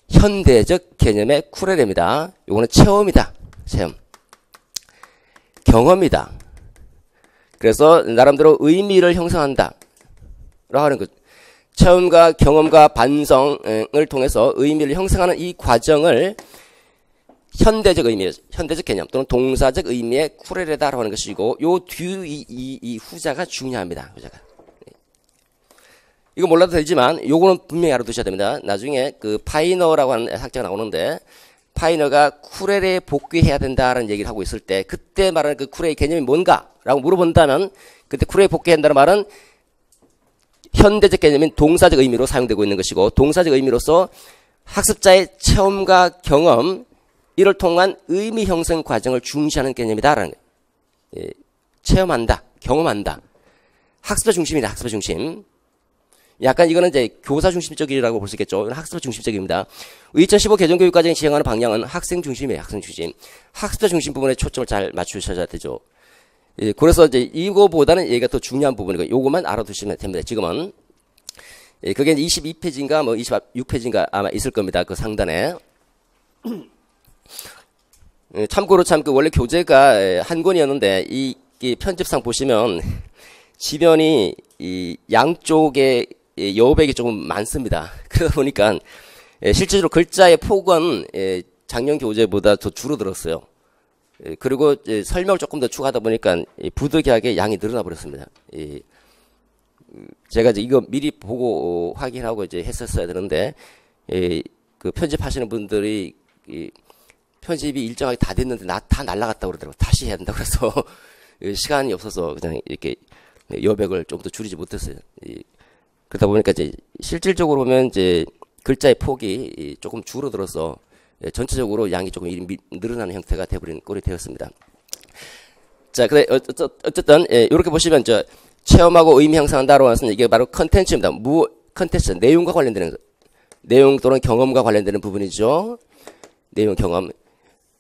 현대적 개념의 쿠레레입니다. 요거는 체험이다. 체험. 경험이다. 그래서 나름대로 의미를 형성한다 라고 하는 것. 체험과 경험과 반성을 통해서 의미를 형성하는 이 과정을 현대적 의미, 현대적 개념 또는 동사적 의미의 쿠레레다라고 하는 것이고, 요 이 후자가 중요합니다. 후자가. 이거 몰라도 되지만 요거는 분명히 알아두셔야 됩니다. 나중에 그 파이너라고 하는 학자가 나오는데, 파이너가 쿠레레에 복귀해야 된다라는 얘기를 하고 있을 때, 그때 말하는 그 쿠레의 개념이 뭔가라고 물어본다면, 그때 쿠레에 복귀한다는 말은 현대적 개념인 동사적 의미로 사용되고 있는 것이고, 동사적 의미로서 학습자의 체험과 경험, 이를 통한 의미 형성 과정을 중시하는 개념이다라는 거예요. 체험한다, 경험한다. 학습자 중심이다, 학습자 중심. 약간 이거는 이제 교사 중심적이라고 볼 수 있겠죠. 이건 학습자 중심적입니다. 2015 개정교육과정이 지향하는 방향은 학생 중심이에요, 학생 중심. 학습자 중심 부분에 초점을 잘 맞추셔야 되죠. 그래서 이제 이거보다는 얘기가 더 중요한 부분이고, 요것만 알아두시면 됩니다. 지금은. 그게 22페이지인가 뭐 26페이지인가 아마 있을 겁니다. 그 상단에. 참고로 참 그 원래 교재가 한 권이었는데, 이 편집상 보시면 지면이 이 양쪽에 여백이 조금 많습니다. 그러다 보니까 실제로 글자의 폭은 작년 교재보다 더 줄어들었어요. 그리고 설명을 조금 더 추가하다 보니까 부득이하게 양이 늘어나 버렸습니다. 제가 이제 이거 미리 보고 확인하고 이제 했었어야 되는데, 그 편집하시는 분들이 편집이 일정하게 다 됐는데 다 날라갔다고 그러더라고요. 다시 해야 된다고 그래서 시간이 없어서 그냥 이렇게 여백을 좀 더 줄이지 못했어요. 그러다 보니까 이제 실질적으로 보면 이제 글자의 폭이 조금 줄어들어서 전체적으로 양이 조금 늘어나는 형태가 되어버린 꼴이 되었습니다. 자, 그래 어쨌든 이렇게 보시면 저 체험하고 의미 형성한다라고 하는 이게 바로 컨텐츠입니다. 컨텐츠 내용과 관련되는 내용 또는 경험과 관련되는 부분이죠. 내용 경험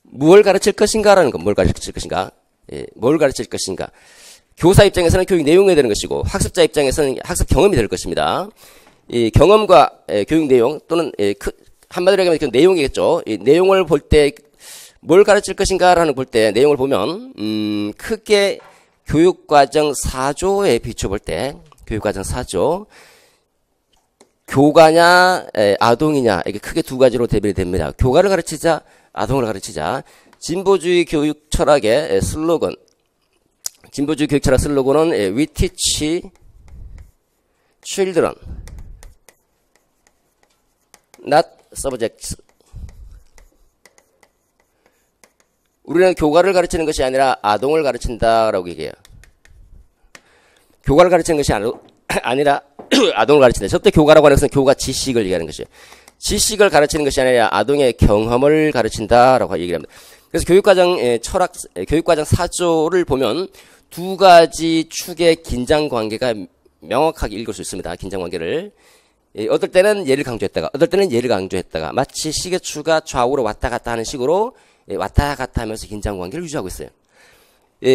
무엇을 가르칠 것인가라는 것, 뭘 가르칠 것인가, 뭘 가르칠 것인가. 교사 입장에서는 교육 내용이 되는 것이고 학습자 입장에서는 학습 경험이 될 것입니다. 이 경험과 교육 내용 또는 한마디로 얘기하면 그 내용이겠죠. 이 내용을 볼 때 뭘 가르칠 것인가라는 볼 때 내용을 보면 크게 교육과정 4조에 비춰볼 때 교육과정 4조 교가냐 아동이냐 이게 크게 두 가지로 대별이 됩니다. 교가를 가르치자 아동을 가르치자. 진보주의 교육 철학의 슬로건 진보주의 교육 철학 슬로건은 We teach children not subjects. 우리는 교가를 가르치는 것이 아니라 아동을 가르친다라고 얘기해요. 교가를 가르치는 것이 아니라 아동을 가르친다. 저때 교가라고 하는 것은 교가 지식을 얘기하는 것이에요. 지식을 가르치는 것이 아니라 아동의 경험을 가르친다라고 얘기를 합니다. 그래서 교육과정 철학, 교육과정 4조를 보면 두 가지 축의 긴장관계가 명확하게 읽을 수 있습니다. 긴장관계를. 어떨 때는 얘를 강조했다가, 어떨 때는 얘를 강조했다가, 마치 시계추가 좌우로 왔다 갔다 하는 식으로 왔다 갔다 하면서 긴장관계를 유지하고 있어요.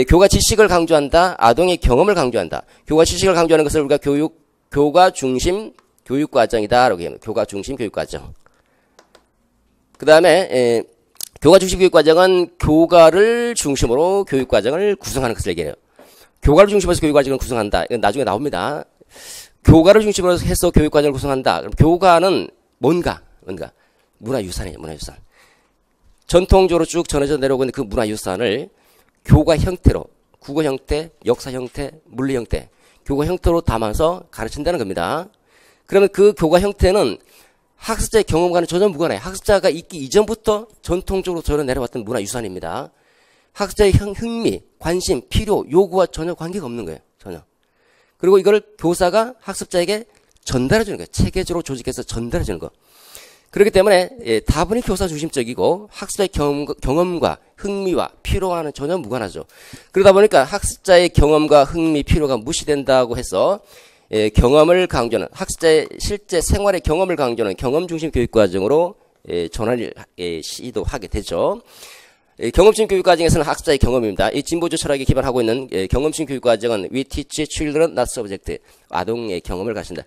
교가 지식을 강조한다, 아동의 경험을 강조한다. 교가 지식을 강조하는 것을 우리가 교가 중심 교육과정이다라고 얘기합니다. 교가 중심 교육과정. 그 다음에 교가 중심 교육과정은 교가를 중심으로 교육과정을 구성하는 것을 얘기해요. 교가를 중심으로 해서 교육과정을 구성한다. 이건 나중에 나옵니다. 교가를 중심으로 해서 교육과정을 구성한다. 그럼 교가는 뭔가 문화유산이에요. 문화유산. 전통적으로 쭉 전해져 내려오고 있는 그 문화유산을 교가 형태로 국어 형태, 역사 형태, 물리 형태 교가 형태로 담아서 가르친다는 겁니다. 그러면 그 교가 형태는 학습자의 경험과는 전혀 무관해요. 학습자가 있기 이전부터 전통적으로 전해 내려왔던 문화유산입니다. 학습자의 흥미, 관심, 필요, 요구와 전혀 관계가 없는 거예요. 전혀. 그리고 이걸 교사가 학습자에게 전달해 주는 거예요. 체계적으로 조직해서 전달해 주는 거. 그렇기 때문에 다분히 교사 중심적이고 학습자의 경험과 흥미와 필요와는 전혀 무관하죠. 그러다 보니까 학습자의 경험과 흥미, 필요가 무시된다고 해서 경험을 강조하는 학습자의 실제 생활의 경험을 강조하는 경험 중심 교육과정으로 전환을 시도하게 되죠. 경험중 교육과정에서는 학습자의 경험입니다. 이 진보주 철학에 기반하고 있는 경험중 교육과정은 We teach children not subject. 아동의 경험을 가르친다.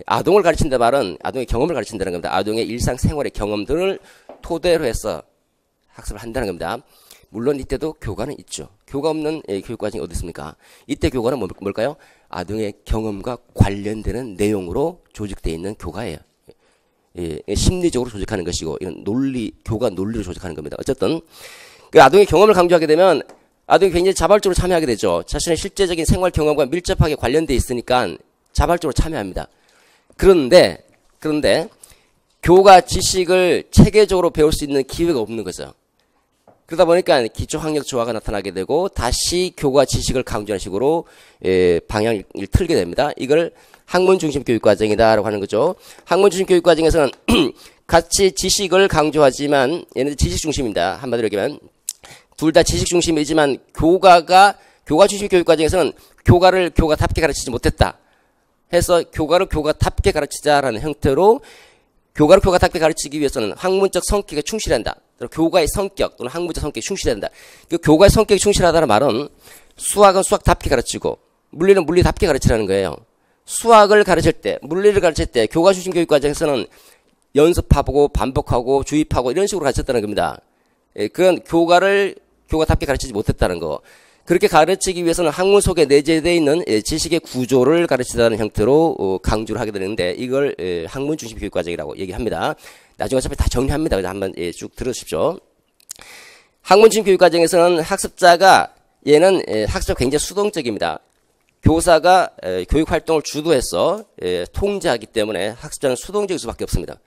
아동을 가르친다 말은 아동의 경험을 가르친다는 겁니다. 아동의 일상생활의 경험들을 토대로 해서 학습을 한다는 겁니다. 물론 이때도 교과는 있죠. 교과 없는 교육과정이 어디 있습니까? 이때 교과는 뭘까요? 아동의 경험과 관련되는 내용으로 조직되어 있는 교과예요. 심리적으로 조직하는 것이고 이런 교과 논리로 조직하는 겁니다. 어쨌든 그 아동의 경험을 강조하게 되면 아동이 굉장히 자발적으로 참여하게 되죠. 자신의 실제적인 생활 경험과 밀접하게 관련되어 있으니까 자발적으로 참여합니다. 그런데 교과 지식을 체계적으로 배울 수 있는 기회가 없는 거죠. 그러다 보니까 기초학력 저하가 나타나게 되고 다시 교과 지식을 강조하는 식으로 방향을 틀게 됩니다. 이걸 학문 중심 교육과정이다라고 하는 거죠. 학문 중심 교육과정에서는 같이 지식을 강조하지만 얘네들 지식 중심입니다. 한마디로 얘기하면 둘 다 지식 중심이지만 교과 중심 교육과정에서는 교과를 교과답게 가르치지 못했다 해서 교과를 교과답게 가르치자라는 형태로 교과를 교과답게 가르치기 위해서는 학문적 성격에 충실해야 한다. 교과의 성격 또는 학문적 성격에 충실해야 한다. 그 교과의 성격에 충실하다는 말은 수학은 수학답게 가르치고 물리는 물리답게 가르치라는 거예요. 수학을 가르칠 때, 물리를 가르칠 때 교과 중심 교육과정에서는 연습하고 반복하고 주입하고 이런 식으로 가르쳤다는 겁니다. 그건 교과를 교과답게 가르치지 못했다는 거. 그렇게 가르치기 위해서는 학문 속에 내재되어 있는 지식의 구조를 가르치다는 형태로 강조를 하게 되는데 이걸 학문 중심 교육과정이라고 얘기합니다. 나중에 어차피 다 정리합니다. 그래서 한번 쭉 들으십시오. 학문 중심 교육과정에서는 학습자가 학습자가 굉장히 수동적입니다. 교사가 교육활동을 주도해서 통제하기 때문에 학습자는 수동적일 수밖에 없습니다.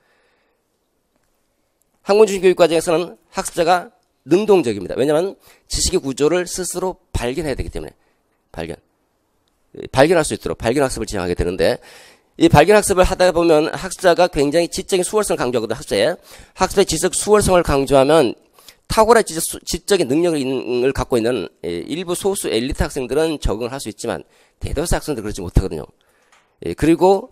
학문 중심 교육과정에서는 학습자가 능동적입니다. 왜냐하면 지식의 구조를 스스로 발견해야 되기 때문에 발견할 수 있도록 발견학습을 진행하게 되는데 이 발견학습을 하다 보면 학자가 굉장히 지적인 수월성을 강조하거든, 학습의 지적 수월성을 강조하면 탁월한 지적인 능력을 갖고 있는 일부 소수 엘리트 학생들은 적응을 할 수 있지만 대다수 학생들은 그렇지 못하거든요. 그리고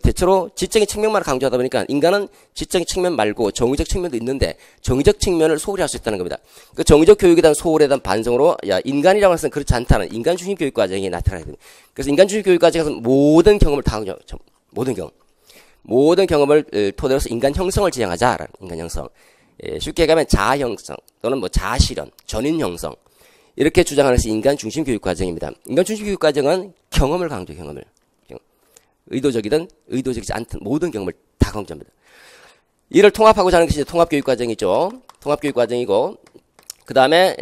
대체로 지적인 측면만 강조하다 보니까 인간은 지적인 측면 말고 정의적 측면도 있는데 정의적 측면을 소홀히 할 수 있다는 겁니다. 그 정의적 교육에 대한 소홀에 대한 반성으로 야 인간이라고 해서는 그렇지 않다는 인간 중심 교육 과정이 나타나야 됩니다. 그래서 인간 중심 교육 과정에서 모든 경험을 다 모든 경험을 토대로 해서 인간 형성을 지향하자라는 인간 형성. 쉽게 얘기하면 자아 형성 또는 뭐 자아 실현, 전인 형성 이렇게 주장하는 것이 인간 중심 교육 과정입니다. 인간 중심 교육 과정은 경험을 강조해요. 경험을. 의도적이든 의도적이지 않든 모든 경험을 다 강조합니다. 이를 통합하고자 하는 것이 통합교육과정이죠. 통합교육과정이고 그 다음에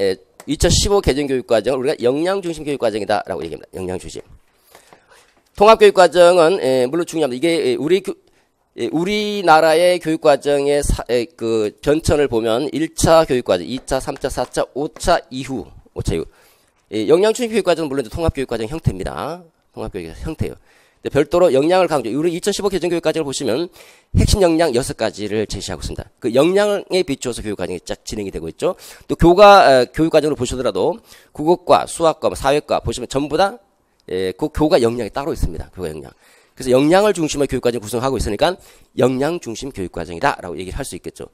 2015 개정교육과정을 우리가 역량중심 교육과정이다라고 얘기합니다. 역량중심. 통합교육과정은 물론 중요합니다. 이게 우리나라의 교육과정의 그 변천을 보면 1차 교육과정, 2차, 3차, 4차, 5차 이후. 역량중심 교육과정은 물론 통합교육과정 형태입니다. 통합교육 형태예요. 별도로 역량을 강조, 우리 2015 개정교육과정을 보시면 핵심 역량 6가지를 제시하고 있습니다. 그 역량에 비추어서 교육과정이 쫙 진행이 되고 있죠. 또 교육과정으로 보시더라도 국어과, 수학과, 사회과 보시면 전부 다 그 교과 역량이 따로 있습니다. 교과 역량. 그래서 역량을 중심으로 교육과정을 구성하고 있으니까 역량 중심 교육과정이다라고 얘기를 할 수 있겠죠.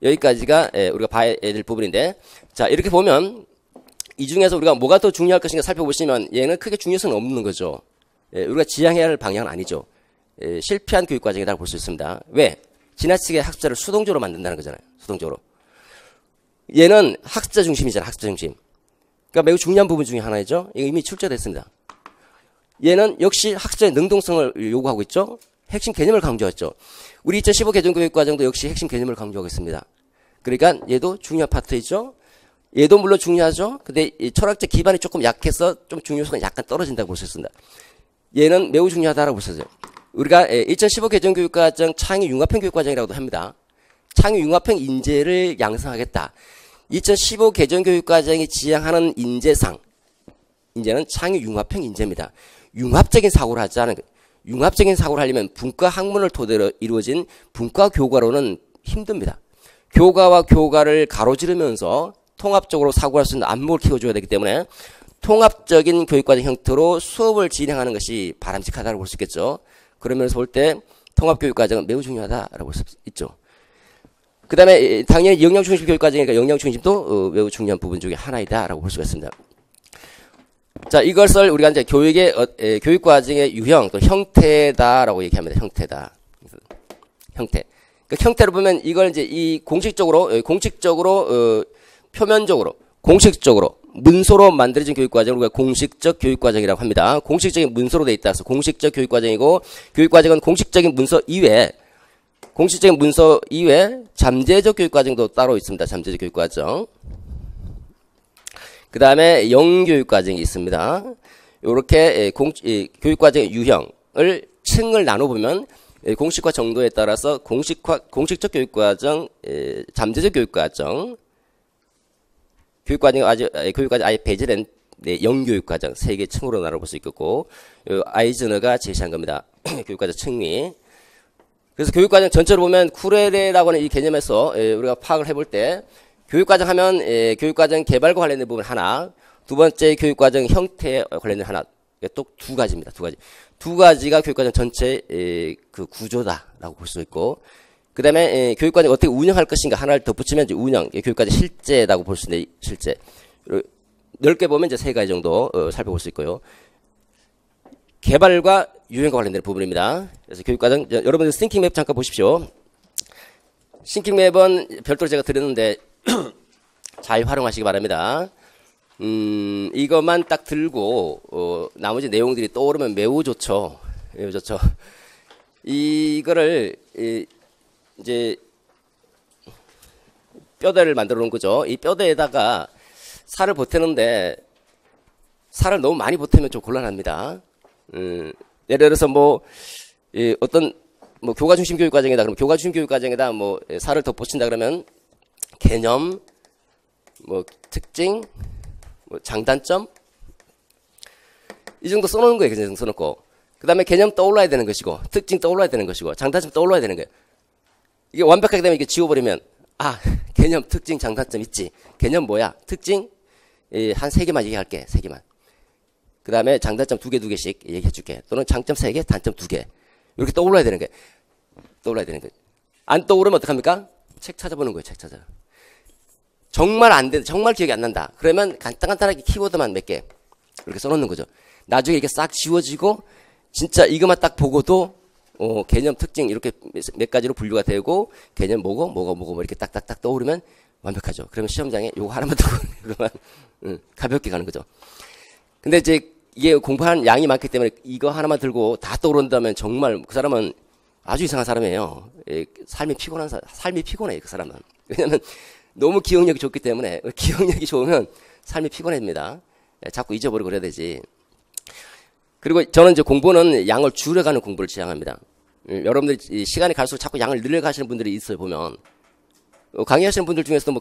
여기까지가 우리가 봐야 될 부분인데, 자 이렇게 보면 이 중에서 우리가 뭐가 더 중요할 것인가 살펴보시면 얘는 크게 중요성은 없는 거죠. 우리가 지향해야 할 방향은 아니죠. 실패한 교육과정이라고 볼 수 있습니다. 왜? 지나치게 학습자를 수동적으로 만든다는 거잖아요. 수동적으로. 얘는 학습자 중심이잖아요. 학습자 중심. 그러니까 매우 중요한 부분 중에 하나이죠. 이거 이미 출제됐습니다. 얘는 역시 학습자의 능동성을 요구하고 있죠. 핵심 개념을 강조했죠. 우리 2015 개정교육과정도 역시 핵심 개념을 강조하고 있습니다. 그러니까 얘도 중요한 파트이죠. 얘도 물론 중요하죠. 근데 이 철학적 기반이 조금 약해서 좀 중요성이 약간 떨어진다고 볼 수 있습니다. 얘는 매우 중요하다라고 볼 수 있어요. 우리가 2015 개정교육과정 창의 융합형 교육과정이라고도 합니다. 창의 융합형 인재를 양성하겠다. 2015 개정교육과정이 지향하는 인재는 창의 융합형 인재입니다. 융합적인 사고를 하자는 거예요. 융합적인 사고를 하려면 분과 학문을 토대로 이루어진 분과 교과로는 힘듭니다. 교과와 교과를 가로지르면서 통합적으로 사고할 수 있는 안목을 키워줘야 되기 때문에 통합적인 교육과정 형태로 수업을 진행하는 것이 바람직하다고 볼 수 있겠죠. 그러면서 볼 때 통합교육과정은 매우 중요하다라고 볼 수 있죠. 그 다음에 당연히 역량중심 교육과정이니까 역량중심도 매우 중요한 부분 중에 하나이다라고 볼 수가 있습니다. 자, 이것을 우리가 이제 교육과정의 유형, 또 형태다라고 얘기합니다. 형태다. 형태. 그 형태로 보면 이걸 이제 이 공식적으로, 표면적으로, 공식적으로, 문서로 만들어진 교육과정을 우리가 공식적 교육과정이라고 합니다. 공식적인 문서로 돼 있다. 그래서 공식적 교육과정이고, 교육과정은 공식적인 문서 이외에 잠재적 교육과정도 따로 있습니다. 잠재적 교육과정. 그 다음에 영교육과정이 있습니다. 이렇게 교육과정의 유형을 층을 나눠보면 공식화 정도에 따라서 공식적 교육과정, 잠재적 교육과정, 교육과정이 아예 배제된 영교육과정 세 개 층으로 나눠볼 수 있겠고, 아이즈너가 제시한 겁니다. 교육과정 층위. 그래서 교육과정 전체로 보면 쿠레레라고 하는 이 개념에서 우리가 파악을 해볼 때 교육과정 하면 교육과정 개발과 관련된 부분 하나, 두 번째 교육과정 형태에 관련된 하나, 또 두 가지입니다. 두 가지가 교육과정 전체 그 구조다라고 볼 수 있고, 그 다음에 교육과정 어떻게 운영할 것인가 하나를 덧붙이면 이제 운영, 교육과정 실제라고 볼 수 있는데 실제 넓게 보면 이제 세 가지 정도 살펴볼 수 있고요. 개발과 유형과 관련된 부분입니다. 그래서 교육과정 여러분들 싱킹맵 잠깐 보십시오. 싱킹맵은 별도로 제가 드렸는데 잘 활용하시기 바랍니다. 이것만 딱 들고 나머지 내용들이 떠오르면 매우 좋죠. 매우 좋죠. 이거를 이제 뼈대를 만들어 놓은 거죠. 이 뼈대에다가 살을 보태는데 살을 너무 많이 보태면 좀 곤란합니다. 예를 들어서 어떤 교과 중심 교육 과정이다 그러면 교과 중심 교육 과정에다 살을 덧붙인다 그러면 개념, 특징, 장단점 이 정도 써놓는 거예요. 그 정도 써놓고 그 다음에 개념 떠올라야 되는 것이고, 특징 떠올라야 되는 것이고, 장단점 떠올라야 되는 거예요. 이게 완벽하게 되면 이게 지워버리면, 아, 개념, 특징, 장단점 있지. 개념 뭐야? 특징, 한 3개만 얘기할게. 3개만. 그 다음에 장단점 2개씩 얘기해 줄게. 또는 장점 3개, 단점 2개. 이렇게 떠올라야 되는 거예요. 떠올라야 되는 거예요. 안 떠오르면 어떡합니까? 책 찾아보는 거예요. 책 찾아. 정말 안 돼. 정말 기억이 안 난다. 그러면 간단하게 키워드만 몇 개. 이렇게 써놓는 거죠. 나중에 이게 싹 지워지고, 진짜 이것만 딱 보고도, 개념 특징 이렇게 몇 가지로 분류가 되고, 개념 뭐고 이렇게 딱딱딱 떠오르면 완벽하죠. 그러면 시험장에 요거 하나만 들고, 그러면, 가볍게 가는 거죠. 근데 이제 이게 공부하는 양이 많기 때문에 이거 하나만 들고 다 떠오른다면 정말 그 사람은 아주 이상한 사람이에요. 삶이 피곤해요, 그 사람은. 왜냐면 너무 기억력이 좋기 때문에, 기억력이 좋으면 삶이 피곤해집니다. 자꾸 잊어버리고 그래야 되지. 그리고 저는 이제 공부는 양을 줄여가는 공부를 지향합니다. 여러분들이 시간이 갈수록 자꾸 양을 늘려가시는 분들이 있어요, 보면. 강의하시는 분들 중에서도 뭐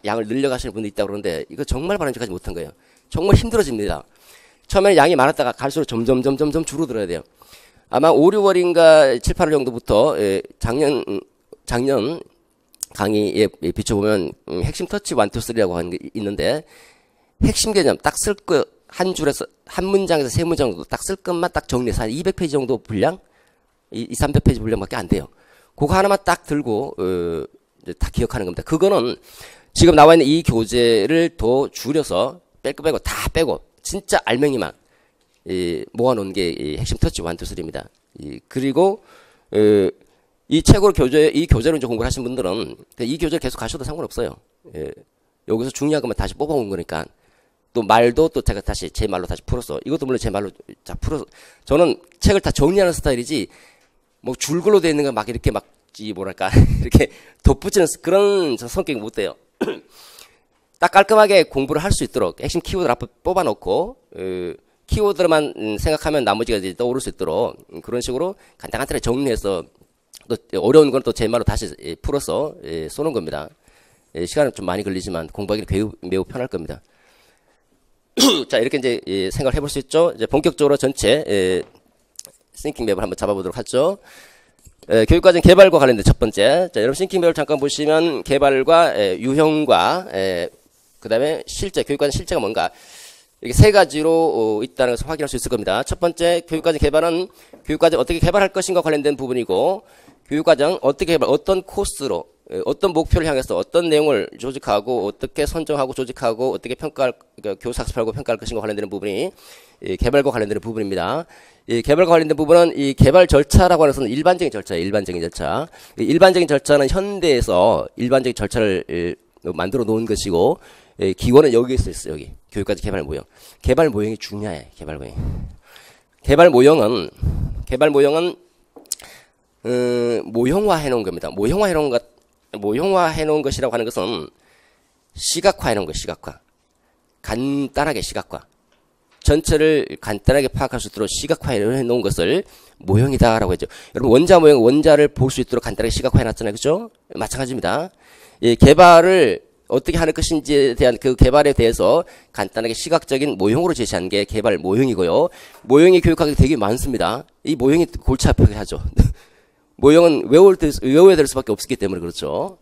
양을 늘려가시는 분들이 있다고 그러는데, 이거 정말 바람직하지 못한 거예요. 정말 힘들어집니다. 처음에는 양이 많았다가 갈수록 점점 줄어들어야 돼요. 아마 5, 6월인가 7, 8월 정도부터, 작년 강의에 비춰보면, 핵심 터치 1, 2, 3라고 하는 게 있는데, 핵심 개념 딱 쓸 거, 한 줄에서, 한 문장에서 3문장 정도 딱 쓸 것만 딱 정리해서 한 200페이지 정도 분량? 300페이지 분량밖에 안 돼요. 그거 하나만 딱 들고, 다 기억하는 겁니다. 그거는 지금 나와 있는 이 교재를 더 줄여서 뺄 거 빼고 다 빼고, 진짜 알맹이만, 모아놓은 게 핵심 터치 1, 2, 3입니다. 그리고, 이 책으로 이 교재로 이제 공부를 하신 분들은 이 교재를 계속 가셔도 상관없어요. 여기서 중요한 것만 다시 뽑아온 거니까. 또 말도 또 제가 다시 제 말로 다시 풀었어. 이것도 물론 제 말로 다 풀어서. 저는 책을 다 정리하는 스타일이지, 뭐 줄글로 되어 있는 거 막 이렇게 막, 뭐랄까, 이렇게 덧붙이는 그런 성격이 못 돼요. 딱 깔끔하게 공부를 할 수 있도록 핵심 키워드를 앞에 뽑아놓고, 키워드만 생각하면 나머지가 이제 떠오를 수 있도록 그런 식으로 간단하게 정리해서 또 어려운 건 또 제 말로 다시 풀어서 쏘는 겁니다. 시간은 좀 많이 걸리지만 공부하기 매우 편할 겁니다. 자, 이렇게 이제 생각을 해볼 수 있죠. 이제 본격적으로 전체 싱킹 맵을 한번 잡아보도록 하죠. 교육과정 개발과 관련된 첫 번째. 자, 여러분 싱킹 맵을 잠깐 보시면 개발과 유형과 그 다음에 실제, 교육과정 실제가 뭔가 이렇게 세 가지로 있다는 것을 확인할 수 있을 겁니다. 첫 번째, 교육과정 개발은 교육과정 어떻게 개발할 것인가 관련된 부분이고, 교육과정 어떻게 개발, 어떤 코스로, 어떤 목표를 향해서 어떤 내용을 조직하고, 어떻게 선정하고 조직하고, 어떻게 그러니까 교사학습하고 평가할 것인가 관련되는 부분이 개발과 관련되는 부분입니다. 이 개발과 관련된 부분은 이 개발 절차라고 하는 것은 일반적인 절차예요. 일반적인 절차. 일반적인 절차는 현대에서 일반적인 절차를 만들어 놓은 것이고, 기원은 여기에 있어요. 여기. 교육과정 개발 모형. 개발 모형이 중요해. 개발 모형. 개발 모형은 모형화해 놓은 겁니다. 모형화해 놓은 것이라고 하는 것은 시각화해 놓은 것, 시각화. 간단하게 시각화. 전체를 간단하게 파악할 수 있도록 시각화해 놓은 것을 모형이다라고 했죠. 여러분, 원자 모형, 원자를 볼 수 있도록 간단하게 시각화해 놨잖아요. 그죠? 마찬가지입니다. 이 개발을 어떻게 하는 것인지에 대한 그 개발에 대해서 간단하게 시각적인 모형으로 제시한 게 개발 모형이고요. 모형이 교육학에 되게 많습니다. 이 모형이 골치 아프게 하죠. 모형은 외워야 될 수밖에 없기 때문에 그렇죠.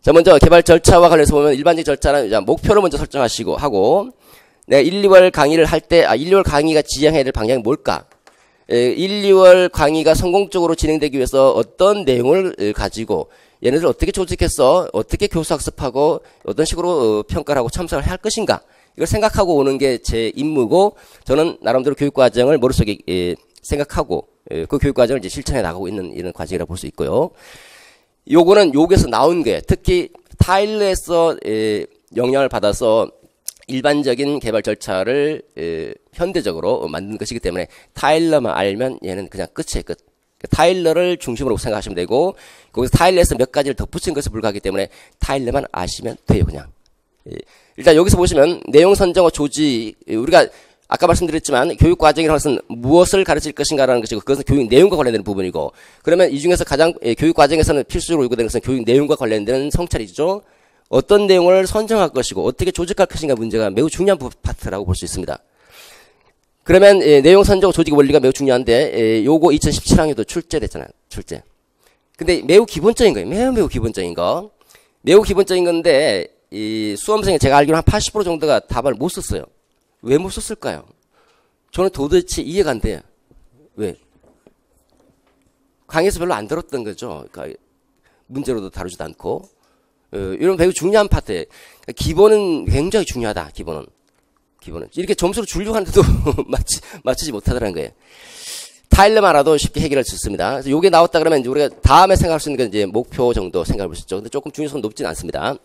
자, 먼저 개발 절차와 관련해서 보면 일반적인 절차는 목표를 먼저 설정하시고 하고, 내가 1, 2월 강의를 할 때, 1, 2월 강의가 지향해야 될 방향이 뭘까? 1, 2월 강의가 성공적으로 진행되기 위해서 어떤 내용을 가지고 얘네들 어떻게 조직해서 어떻게 교수학습하고 어떤 식으로 평가를 하고 참석을 할 것인가, 이걸 생각하고 오는 게 제 임무고, 저는 나름대로 교육과정을 머릿속에 생각하고 그 교육과정을 이제 실천해 나가고 있는 이런 과정이라고 볼 수 있고요. 요거는 여기서 나온 게, 특히 타일러에서 영향을 받아서 일반적인 개발 절차를 현대적으로 만든 것이기 때문에 타일러만 알면 얘는 그냥 끝이에요. 끝. 타일러를 중심으로 생각하시면 되고, 거기서 타일러에서 몇 가지를 덧붙인 것에 불과하기 때문에 타일러만 아시면 돼요. 그냥. 일단 여기서 보시면 내용 선정과 조직, 우리가 아까 말씀드렸지만 교육과정이라는 것은 무엇을 가르칠 것인가라는 것이고, 그것은 교육 내용과 관련되는 부분이고, 그러면 이 중에서 가장 교육과정에서는 필수로 요구되는 것은 교육 내용과 관련된 성찰이죠. 어떤 내용을 선정할 것이고 어떻게 조직할 것인가 문제가 매우 중요한 파트라고 볼 수 있습니다. 그러면 내용 선정 조직 원리가 매우 중요한데 요거 2017학년도 출제됐잖아요. 출제. 근데 매우 기본적인 거예요. 매우 기본적인 거. 매우 기본적인 건데 이 수험생이 제가 알기로 한 80% 정도가 답을 못 썼어요. 왜 못 썼을까요? 저는 도대체 이해가 안 돼요. 왜? 강의에서 별로 안 들었던 거죠. 그러니까 문제로도 다루지도 않고. 이런 매우 중요한 파트예요. 기본은 굉장히 중요하다. 기본은. 이렇게 점수를 주려고 하는데도 맞추지 못하더라는 거예요. 타일러만 알아도 쉽게 해결할 수 있습니다. 그래서 요게 나왔다 그러면 이제 우리가 다음에 생각할 수 있는 건 이제 목표 정도 생각해 볼 수 있죠. 근데 조금 중요성은 높지는 않습니다.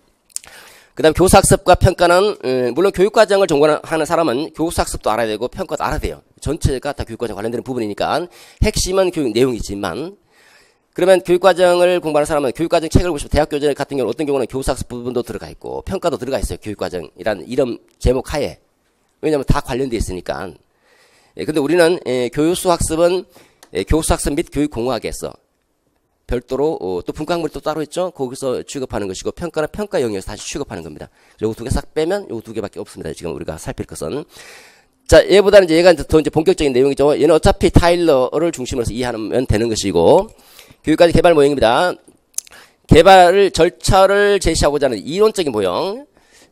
그 다음 교사학습과 평가는, 물론 교육과정을 전공하는 사람은 교사학습도 알아야 되고 평가도 알아야 돼요. 전체가 다 교육과정 관련되는 부분이니까 핵심은 교육 내용이지만, 그러면 교육과정을 공부하는 사람은 교육과정 책을 보시면 대학 교재 같은 경우는 어떤 경우는 교사학습 부분도 들어가 있고 평가도 들어가 있어요. 교육과정이라는 이름 제목 하에. 왜냐하면 다 관련되어 있으니까. 근데 우리는 교수학습은 교수학습 및 교육공학에서 별도로 또 분과학물이 또 따로 있죠. 거기서 취급하는 것이고 평가는 평가 영역에서 다시 취급하는 겁니다. 요거 두 개 싹 빼면 요거 두 개밖에 없습니다. 지금 우리가 살필 것은. 자, 얘보다는 이제 얘가 더 이제 본격적인 내용이죠. 얘는 어차피 타일러를 중심으로 해서 이해하면 되는 것이고 교육과정 개발 모형입니다. 개발 절차를 제시하고자 하는 이론적인 모형.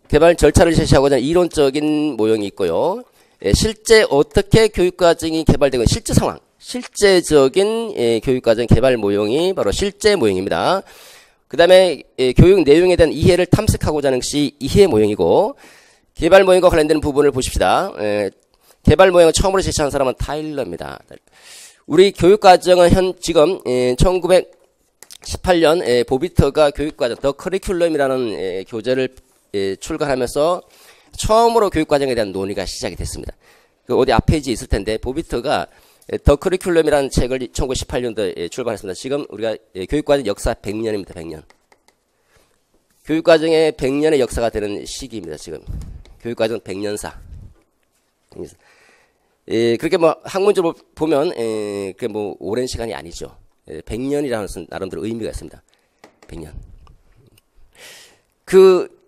개발 절차를 제시하고자 하는 이론적인 모형이 있고요. 실제 어떻게 교육과정이 개발되고 실제 상황. 실제적인 교육과정 개발 모형이 바로 실제 모형입니다. 그 다음에 교육 내용에 대한 이해를 탐색하고자 하는 것이 이해 모형이고 개발 모형과 관련되는 부분을 보십시다. 개발 모형을 처음으로 제시한 사람은 타일러입니다. 우리 교육과정은 지금 1918년 보비터가 교육과정 더 커리큘럼이라는 교재를 출간하면서 처음으로 교육과정에 대한 논의가 시작이 됐습니다. 어디 앞페이지에 있을 텐데 보비터가 더 커리큘럼이라는 책을 1918년도에 출간했습니다. 지금 우리가 교육과정 역사 100년입니다. 100년. 교육과정의 100년의 역사가 되는 시기입니다. 지금 교육과정 100년사. 그렇게 뭐 학문적으로 보면 그게 뭐 오랜 시간이 아니죠. 100년이라는 것은 나름대로 의미가 있습니다. 100년.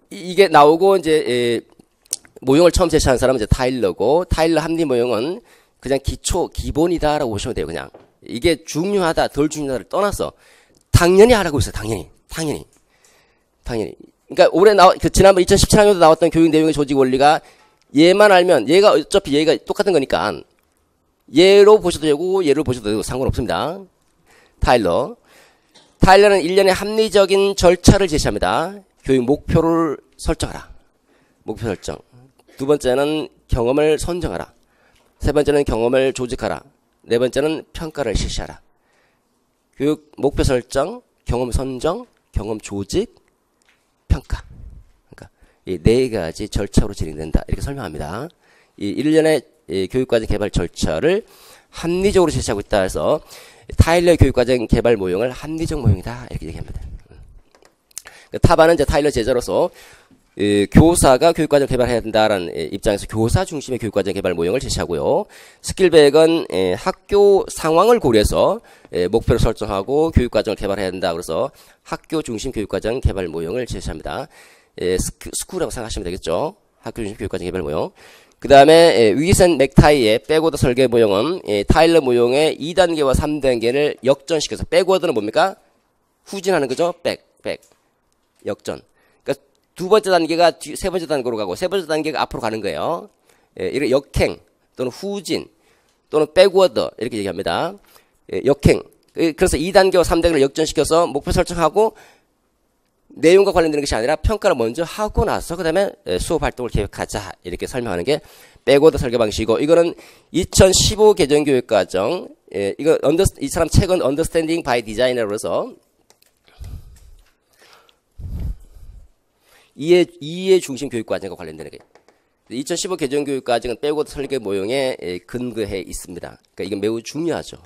이게 나오고 이제 모형을 처음 제시한 사람은 이제 타일러고 타일러 합리 모형은 그냥 기본이다라고 보시면 돼요. 그냥 이게 중요하다, 덜 중요하다를 떠나서 당연히 하라고 있어요. 당연히. 그러니까 지난번 2017학년도 나왔던 교육 내용의 조직 원리가 얘만 알면 어차피 얘가 똑같은 거니까 얘로 보셔도 되고 얘로 보셔도 되고 상관없습니다. 타일러는 일련의 합리적인 절차를 제시합니다. 교육 목표를 설정하라. 목표 설정. 두 번째는 경험을 선정하라. 세 번째는 경험을 조직하라. 네 번째는 평가를 실시하라. 교육 목표 설정, 경험 선정, 경험 조직, 평가. 그러니까 이 네 가지 절차로 진행된다. 이렇게 설명합니다. 이 일련의 교육과정 개발 절차를 합리적으로 제시하고 있다 해서 타일러 교육과정 개발 모형을 합리적 모형이다. 이렇게 얘기합니다. 타반은 이제 타일러 제자로서 교사가 교육과정 개발해야 된다라는 입장에서 교사 중심의 교육과정 개발 모형을 제시하고요. 스킬백은 학교 상황을 고려해서 목표를 설정하고 교육과정을 개발해야 된다. 그래서 학교 중심 교육과정 개발 모형을 제시합니다. 스쿨이라고 생각하시면 되겠죠. 학교 중심 교육과정 개발 모형. 그 다음에 위센 맥타이의 백워드 설계 모형은 타일러 모형의 2단계와 3단계를 역전시켜서 백워드는 뭡니까? 후진하는 거죠. 역전. 그러니까 두 번째 단계가 세 번째 단계로 가고 세 번째 단계가 앞으로 가는 거예요. 이렇게 역행 또는 후진 또는 백워드 이렇게 얘기합니다. 역행. 그래서 2단계와 3단계를 역전시켜서 목표 설정하고 내용과 관련되는 것이 아니라 평가를 먼저 하고 나서 그 다음에 수업 활동을 계획하자 이렇게 설명하는 게 백워드 설계 방식이고 이거는 2015 개정교육과정 이 사람 책은 Understanding by Design이라고 해서 이해 중심 교육과정과 관련되는 게 2015 개정교육과정은 백워드 설계 모형에 근거해 있습니다. 그러니까 이건 매우 중요하죠.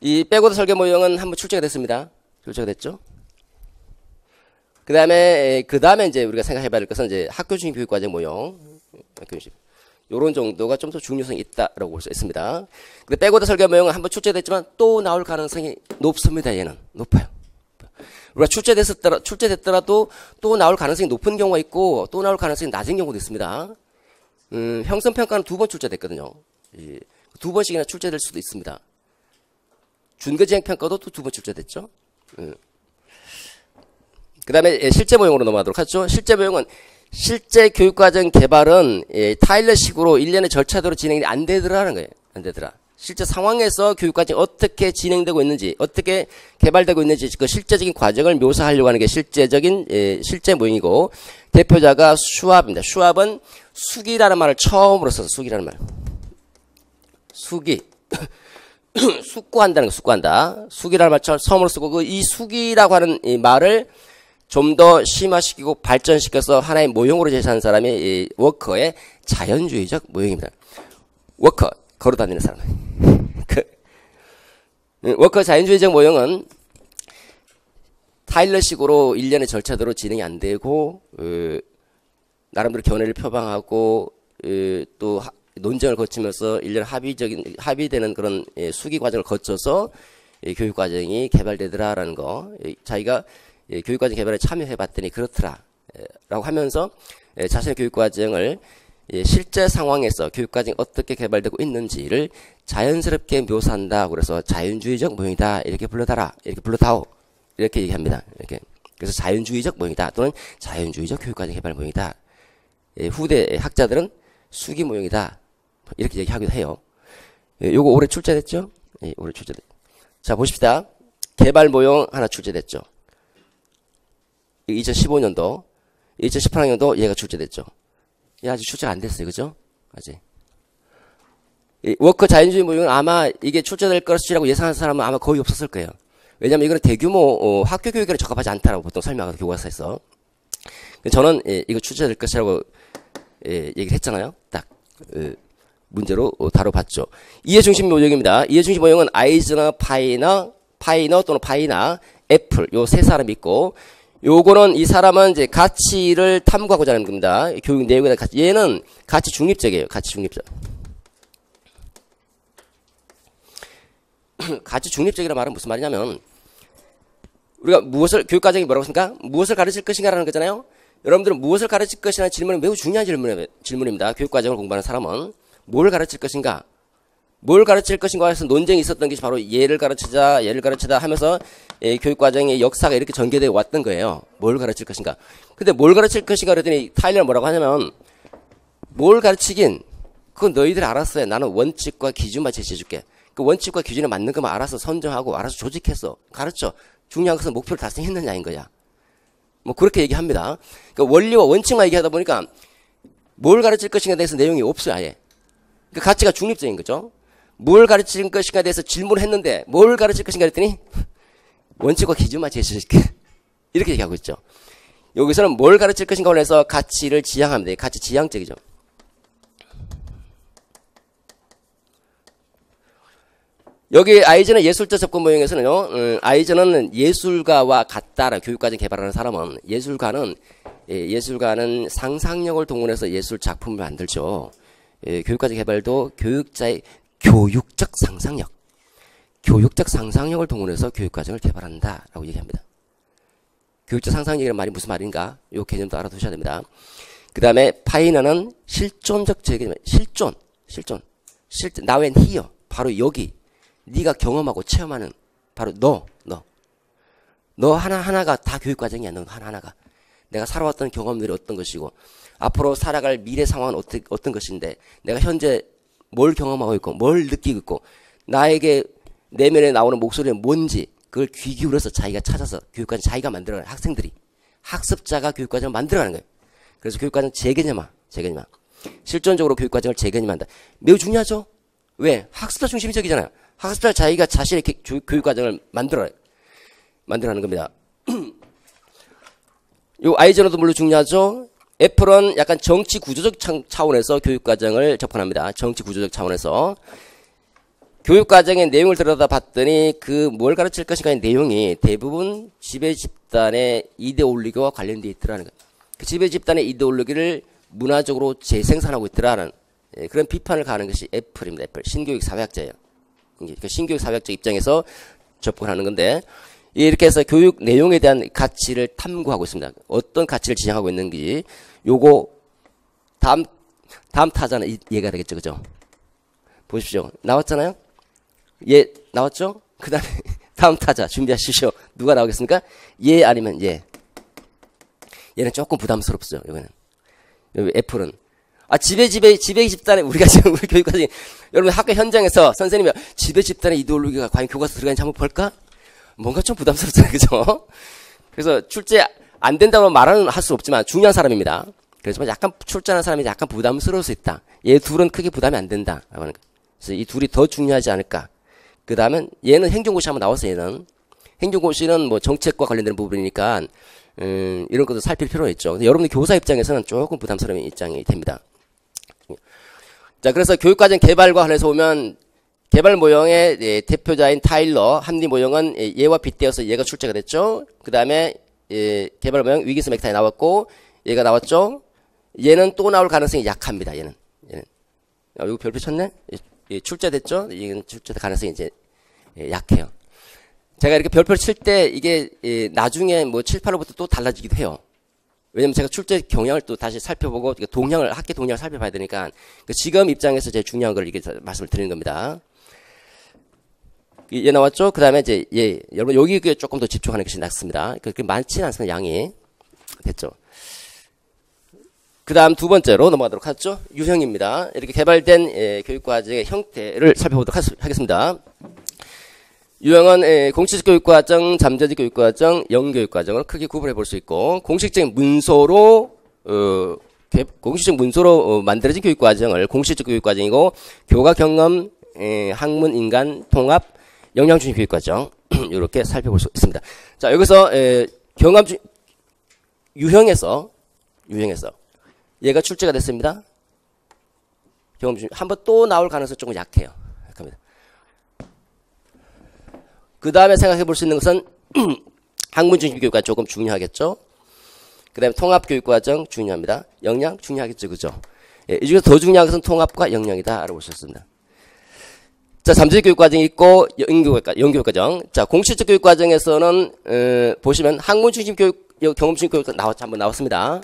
이 백워드 설계 모형은 한번 출제가 됐습니다. 출제가 됐죠. 그 다음에 이제 우리가 생각해봐야 될 것은 이제 학교 중심 교육과정 모형, 요런 정도가 좀 더 중요성이 있다라고 볼 수 있습니다. 근데 백워드 설계 모형은 한번 출제됐지만 또 나올 가능성이 높습니다. 얘는 높아요. 우리가 출제됐더라도 또 나올 가능성이 높은 경우가 있고 또 나올 가능성이 낮은 경우도 있습니다. 형성평가는 2번 출제됐거든요. 예, 2번씩이나 출제될 수도 있습니다. 준거지행평가도 또 2번 출제됐죠. 그 다음에 실제 모형으로 넘어가도록 하죠. 실제 모형은 실제 교육과정 개발은 타일러식으로 일련의 절차대로 진행이 안 되더라는 거예요. 안 되더라. 실제 상황에서 교육과정이 어떻게 진행되고 있는지, 어떻게 개발되고 있는지 그 실제적인 과정을 묘사하려고 하는 게 실제적인 실제 모형이고, 대표자가 슈왑입니다. 슈왑은 숙이라는 말을 처음으로 써서 숙이라는 말. 숙이. 숙고한다는 거, 숙고한다. 숙이라는 말 처음으로 쓰고, 이 숙이라고 하는 이 말을 좀 더 심화시키고 발전시켜서 하나의 모형으로 제시하는 사람이 이 워커의 자연주의적 모형입니다. 워커, 걸어다니는 사람. 워커 자연주의적 모형은 타일러식으로 일련의 절차대로 진행이 안 되고, 나름대로 견해를 표방하고, 또 논쟁을 거치면서 일련 합의되는 그런 수기 과정을 거쳐서 교육 과정이 개발되더라라는 거. 자기가 교육과정 개발에 참여해봤더니 그렇더라 라고 하면서 자신의 교육과정을 실제 상황에서 교육과정이 어떻게 개발되고 있는지를 자연스럽게 묘사한다. 그래서 자연주의적 모형이다 이렇게 불러다라, 이렇게 불러다오 이렇게 얘기합니다. 이렇게. 그래서 자연주의적 모형이다 또는 자연주의적 교육과정 개발 모형이다. 후대 학자들은 수기 모형이다 이렇게 얘기하기도 해요. 요거 올해 출제됐죠? 올해 출제됐. 자, 보십시다. 개발 모형 하나 출제됐죠. 2015년도, 2018학년도 얘가 출제됐죠. 얘 아직 출제가 안 됐어요. 그죠? 아직. 워커 자연주의 모형은 아마 이게 출제될 것이라고 예상하는 사람은 아마 거의 없었을 거예요. 왜냐면 이거는 대규모 학교 교육에는 적합하지 않다라고 보통 설명하거든요. 교과서에서. 저는 이거 출제될 것이라고 얘기를 했잖아요. 딱 문제로 다뤄봤죠. 이해중심 모형입니다. 이해중심 모형은 아이즈너, 파이너 또는 파이나, 애플 요 세 사람이 있고, 요거는 이 사람은 이제 가치를 탐구하고자 하는 겁니다. 교육 내용에 대한 가치. 얘는 가치 중립적이에요. 가치 중립적. 가치 중립적이라는 말은 무슨 말이냐면, 우리가 무엇을, 교육과정이 뭐라고 했습니까? 무엇을 가르칠 것인가라는 거잖아요. 여러분들은 무엇을 가르칠 것이라는 질문은 매우 중요한 질문입니다. 교육과정을 공부하는 사람은. 뭘 가르칠 것인가? 뭘 가르칠 것인가 해서 논쟁이 있었던 것이 바로 얘를 가르치자 하면서 교육과정의 역사가 이렇게 전개되어 왔던 거예요. 뭘 가르칠 것인가. 근데 뭘 가르칠 것인가 그랬더니 타일러는 뭐라고 하냐면, 뭘 가르치긴 그건 너희들이 알았어요. 나는 원칙과 기준만 제시해줄게. 그 원칙과 기준에 맞는 것만 알아서 선정하고 알아서 조직했어. 가르쳐. 중요한 것은 목표를 달성했느냐인 거야. 뭐 그렇게 얘기합니다. 그러니까 원리와 원칙만 얘기하다 보니까 뭘 가르칠 것인가에 대해서 내용이 없어요. 아예. 그 가치가 중립적인 거죠. 뭘 가르칠 것인가에 대해서 질문을 했는데 뭘 가르칠 것인가 했더니 원칙과 기준만 제시해줄게. 이렇게 얘기하고 있죠. 여기서는 뭘 가르칠 것인가로 해서 가치를 지향합니다. 가치 지향적이죠. 여기 아이즈는 예술적 접근 모형에서는요, 아이즈는 예술가와 같다라 교육과정 개발하는 사람은 예술가는 상상력을 동원해서 예술 작품을 만들죠. 교육과정 개발도 교육자의 교육적 상상력을 동원해서 교육과정을 개발한다라고 얘기합니다. 교육적 상상력이라는 말이 무슨 말인가? 이 개념도 알아두셔야 됩니다. 그 다음에 파이너는 실존적 재개념, 실존, now and here, 바로 여기, 네가 경험하고 체험하는 바로 너 하나하나가 다 교육과정이야. 너 하나하나가. 내가 살아왔던 경험들이 어떤 것이고 앞으로 살아갈 미래 상황은 어떤 것인데 내가 현재 뭘 경험하고 있고 뭘 느끼고 있고 나에게 내면에 나오는 목소리는 뭔지 그걸 귀 기울여서 자기가 찾아서 교육과정 자기가 만들어가는 학생들이 학습자가 교육과정을 만들어가는 거예요. 그래서 교육과정 재개념화 실존적으로 교육과정을 재개념한다. 매우 중요하죠. 왜? 학습자 중심적이잖아요. 학습자 자기가 자신의 교육과정을 만들어가는 겁니다. 요 아이즈너도 물론 중요하죠. 애플은 약간 정치 구조적 차원에서 교육과정을 접근합니다. 정치 구조적 차원에서. 교육과정의 내용을 들여다봤더니 그 뭘 가르칠 것인가의 내용이 대부분 지배 집단의 이데올로기와 관련되어 있더라는 거예요. 그 지배 집단의 이데올로기를 문화적으로 재생산하고 있더라는 그런 비판을 가하는 것이 애플입니다. 애플. 신교육 사회학자예요. 그 신교육 사회학적 입장에서 접근하는 건데 이렇게 해서 교육 내용에 대한 가치를 탐구하고 있습니다. 어떤 가치를 지향하고 있는지 요거 다음 다음 타자는 얘가 되겠죠. 그죠? 보십시오. 나왔잖아요? 얘 나왔죠? 그 다음에 다음 타자 준비하십시오. 누가 나오겠습니까? 얘 아니면 얘. 얘는 조금 부담스럽죠. 이거는. 여기 애플은. 지배 집단에 우리가 지금 우리 교육과정이 여러분 학교 현장에서 선생님이 지배 집단의 이데올로기가 과연 교과서 들어가는지 한번 볼까? 뭔가 좀 부담스럽잖아요. 그죠? 그래서 출제 안 된다고 말은 할 수 없지만 중요한 사람입니다. 그렇지만 약간 출제하는 사람이 약간 부담스러울 수 있다. 얘 둘은 크게 부담이 안 된다. 그래서 이 둘이 더 중요하지 않을까. 그 다음엔 얘는 행정고시 한번 나왔어요. 얘는. 행정고시는 뭐 정책과 관련되는 부분이니까 이런 것도 살필 필요가 있죠. 근데 여러분들 교사 입장에서는 조금 부담스러운 입장이 됩니다. 자, 그래서 교육과정 개발과 관련해서 보면 개발 모형의 대표자인 타일러, 합리 모형은 얘와 빗대어서 얘가 출제가 됐죠. 그 다음에 개발 모형 위기스 맥타이 나왔고 얘가 나왔죠. 얘는 또 나올 가능성이 약합니다. 얘는. 이거 별표 쳤네? 출제됐죠? 이건 출제될 가능성이 이제 약해요. 제가 이렇게 별표를 칠 때 이게 나중에 뭐 7, 8호부터 또 달라지기도 해요. 왜냐면 제가 출제 경향을 또 다시 살펴보고 학계 동향을 살펴봐야 되니까 지금 입장에서 제일 중요한 걸 이게 말씀을 드리는 겁니다. 얘 나왔죠? 그 다음에 이제 여러분 여기에 조금 더 집중하는 것이 낫습니다. 그렇게 많지는 않습니다. 양이. 됐죠? 그 다음 두 번째로 넘어가도록 하죠. 유형입니다. 이렇게 개발된 교육과정의 형태를 살펴보도록 하겠습니다. 유형은 공식적 교육과정, 잠재적 교육과정, 영교육과정을 크게 구분해 볼 수 있고 공식적 문서로 만들어진 교육과정을 공식적 교육과정이고 교과 경험, 학문, 인간, 통합, 역량 중심 교육과정 이렇게 살펴볼 수 있습니다. 자, 여기서 경험 중 유형에서 얘가 출제가 됐습니다. 경험 중 한번 또 나올 가능성이 조금 약해요. 약합니다. 그 다음에 생각해 볼 수 있는 것은 학문 중심 교육과정 조금 중요하겠죠. 그 다음에 통합 교육과정 중요합니다. 역량 중요하겠죠. 그죠? 이 중에서 더 중요한 것은 통합과 역량이다. 알아보셨습니다. 자, 잠재적 교육과정이 있고 영교육과정. 자, 공식적 교육과정에서는 보시면 학문 중심 교육, 경험 중심 교육 한번 나왔습니다.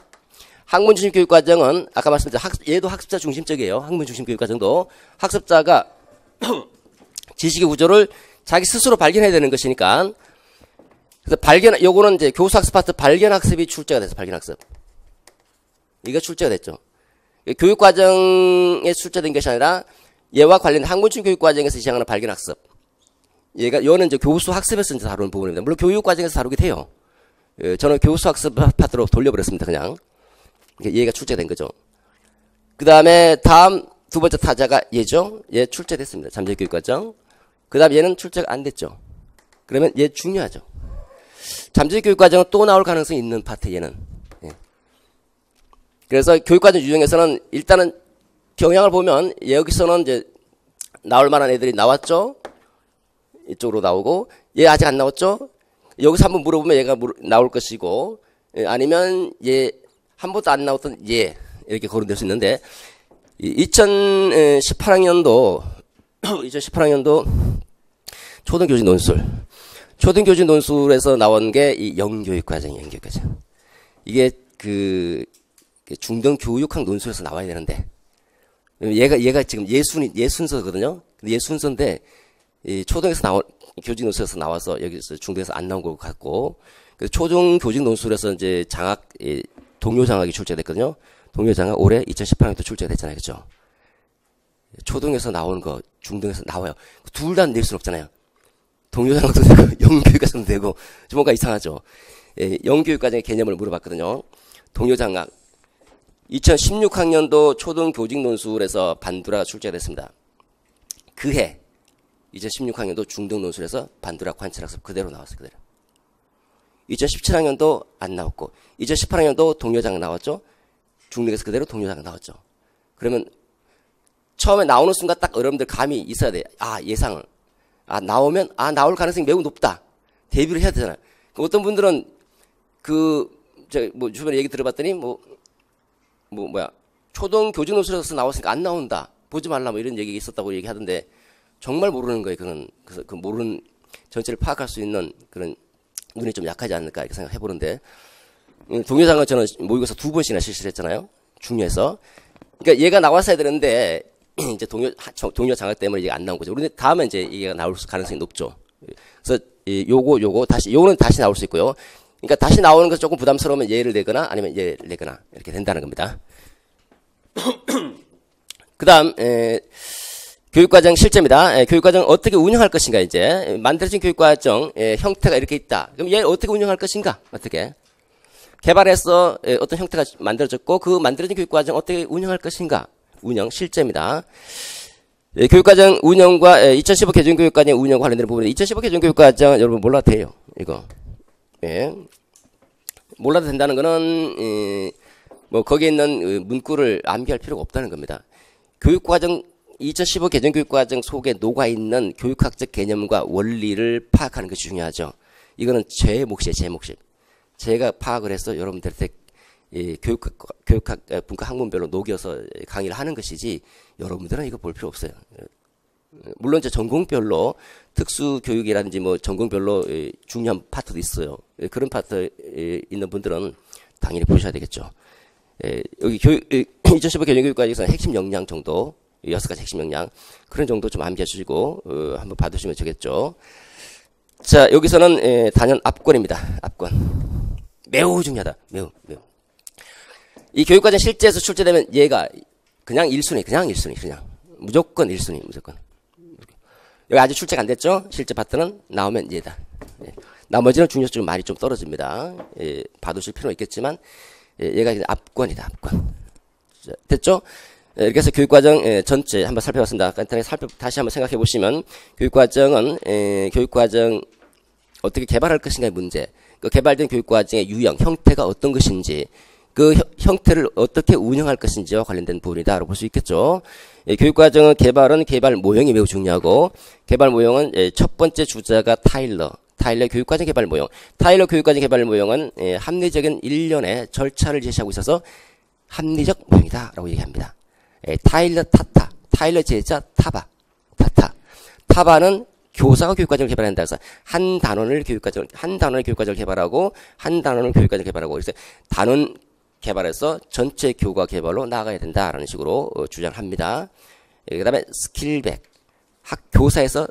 학문 중심 교육과정은 아까 말씀드린 얘도 학습자 중심적이에요. 학문 중심 교육과정도 학습자가 지식의 구조를 자기 스스로 발견해야 되는 것이니까. 그래서 요거는 이제 교수 학습 파트 발견학습이 출제가 됐어. 발견학습. 이거 출제가 됐죠. 교육과정에 출제된 것이 아니라 얘와 관련된 학문중 교육과정에서 시행하는 발견학습. 얘는 이제 교수 학습에서 이제 다루는 부분입니다. 물론 교육과정에서 다루게 돼요. 저는 교수 학습 파트로 돌려버렸습니다. 그냥. 얘가 출제된 거죠. 그 다음에 다음 두 번째 타자가 얘죠. 얘 출제됐습니다. 잠재 교육과정. 그 다음 얘는 출제가 안 됐죠. 그러면 얘 중요하죠. 잠재 교육과정은 또 나올 가능성이 있는 파트 얘는. 그래서 교육과정 유형에서는 일단은 경향을 보면 여기서는 이제 나올 만한 애들이 나왔죠. 이쪽으로 나오고 얘 아직 안 나왔죠. 여기서 한번 물어보면 얘가 나올 것이고 아니면 얘 한 번도 안 나왔던 얘 이렇게 거론될 수 있는데 2018학년도 초등교직 논술에서 나온 게 이 영교육과정이에요. 영교육과정. 이게 중등 교육학 논술에서 나와야 되는데 얘가 지금 예순서거든요. 근데 예순서인데 초등에서 교직 논술에서 나와서 여기서 중등에서 안 나온 것 같고 그래서 초중 교직 논술에서 이제 동요 장학이 출제됐거든요. 동요 장학 올해 2018년도 출제가 됐잖아요. 그죠? 초등에서 나오는 거 중등에서 나와요. 둘 다 낼 수는 없잖아요. 동요 장학도 되고 영교육과정도 되고 좀 뭔가 이상하죠. 영교육과정의 개념을 물어봤거든요. 동요 장학 2016학년도 초등교직 논술에서 반두라가 출제가 됐습니다. 그해 2016학년도 중등 논술에서 반두라 관찰학습 그대로 나왔어요. 그대로. 2017학년도 안 나왔고 2018학년도 동요장 나왔죠. 중등에서 그대로 동요장 나왔죠. 그러면 처음에 나오는 순간 딱 여러분들 감이 있어야 돼요. 예상을. 나오면 나올 가능성이 매우 높다. 대비를 해야 되잖아요. 어떤 분들은 주변에 얘기 들어봤더니 초등 교직 논술에서 나왔으니까 안 나온다. 보지 말라 이런 얘기가 있었다고 얘기하던데 정말 모르는 거예요. 그래서 모르는 전체를 파악할 수 있는 그런 눈이 좀 약하지 않을까 이렇게 생각해 보는데 동요장은 저는 모의고사 2번씩이나 실시를 했잖아요. 중요해서 그러니까 얘가 나왔어야 되는데 이제 동료 장악 때문에 이게 안 나온 거죠. 그런데 다음에 이제 이게 나올 가능성이 높죠. 그래서 요거 다시 요거는 다시 나올 수 있고요. 그러니까 다시 나오는 것이 조금 부담스러우면 얘를 내거나 아니면 얘를 내거나 이렇게 된다는 겁니다. 그다음 교육과정 실제입니다. 교육과정 어떻게 운영할 것인가 이제 만들어진 교육과정 형태가 이렇게 있다. 그럼 얘를 어떻게 운영할 것인가? 어떻게 개발해서 어떤 형태가 만들어졌고 그 만들어진 교육과정 어떻게 운영할 것인가? 운영 실제입니다. 교육과정 운영과 2015 개정교육과정 운영과 관련된 부분에 2015 개정교육과정 여러분 몰라도 돼요. 이거 몰라도 된다는 거는 뭐 거기에 있는 문구를 암기할 필요가 없다는 겁니다. 교육과정 2015 개정교육과정 속에 녹아있는 교육학적 개념과 원리를 파악하는 것이 중요하죠. 이거는 제 몫이에요. 제 몫이. 제가 파악을 해서 여러분들한테 교육학 분과 학문별로 녹여서 강의를 하는 것이지 여러분들은 이거 볼 필요 없어요. 물론 이제 전공별로 특수교육이라든지 뭐 전공별로 중요한 파트도 있어요. 그런 파트 있는 분들은 당연히 보셔야 되겠죠. 여기 2015 개정교육과정에서는 핵심 역량 정도 6가지 핵심 역량 그런 정도 좀 암기해 주시고 한번 봐두시면 되겠죠. 자 여기서는 단연 압권입니다. 압권 매우 중요하다. 매우 이 교육과정 실제에서 출제되면 얘가 그냥 1순위 그냥 무조건 1순위 무조건. 여기 아직 출제가 안 됐죠? 실제 파트는 나오면 얘다. 나머지는 중요성이 많이 좀 떨어집니다. 봐두실 필요는 있겠지만 얘가 이제 압권이다. 압권. 자, 됐죠? 이렇게 해서 교육과정 전체 한번 살펴봤습니다. 간단하게 다시 한번 생각해 보시면 교육과정은 교육과정 어떻게 개발할 것인가의 문제, 그 개발된 교육과정의 유형, 형태가 어떤 것인지, 그 형태를 어떻게 운영할 것인지와 관련된 부분이다라고 볼 수 있겠죠. 교육과정은 개발 모형이 매우 중요하고 개발 모형은 첫 번째 주자가 타일러 교육과정 개발 모형. 타일러 교육과정 개발 모형은 합리적인 일련의 절차를 제시하고 있어서 합리적 모형이다라고 얘기합니다. 타일러 제자 타바는 교사가 교육과정을 개발한다 해서 한 단원을 교육과정을 개발하고 한 단원을 교육과정을 개발하고 그래서 단원 개발해서 전체 교과 개발로 나가야 된다라는 식으로 주장합니다. 그다음에 스킬백 교사에서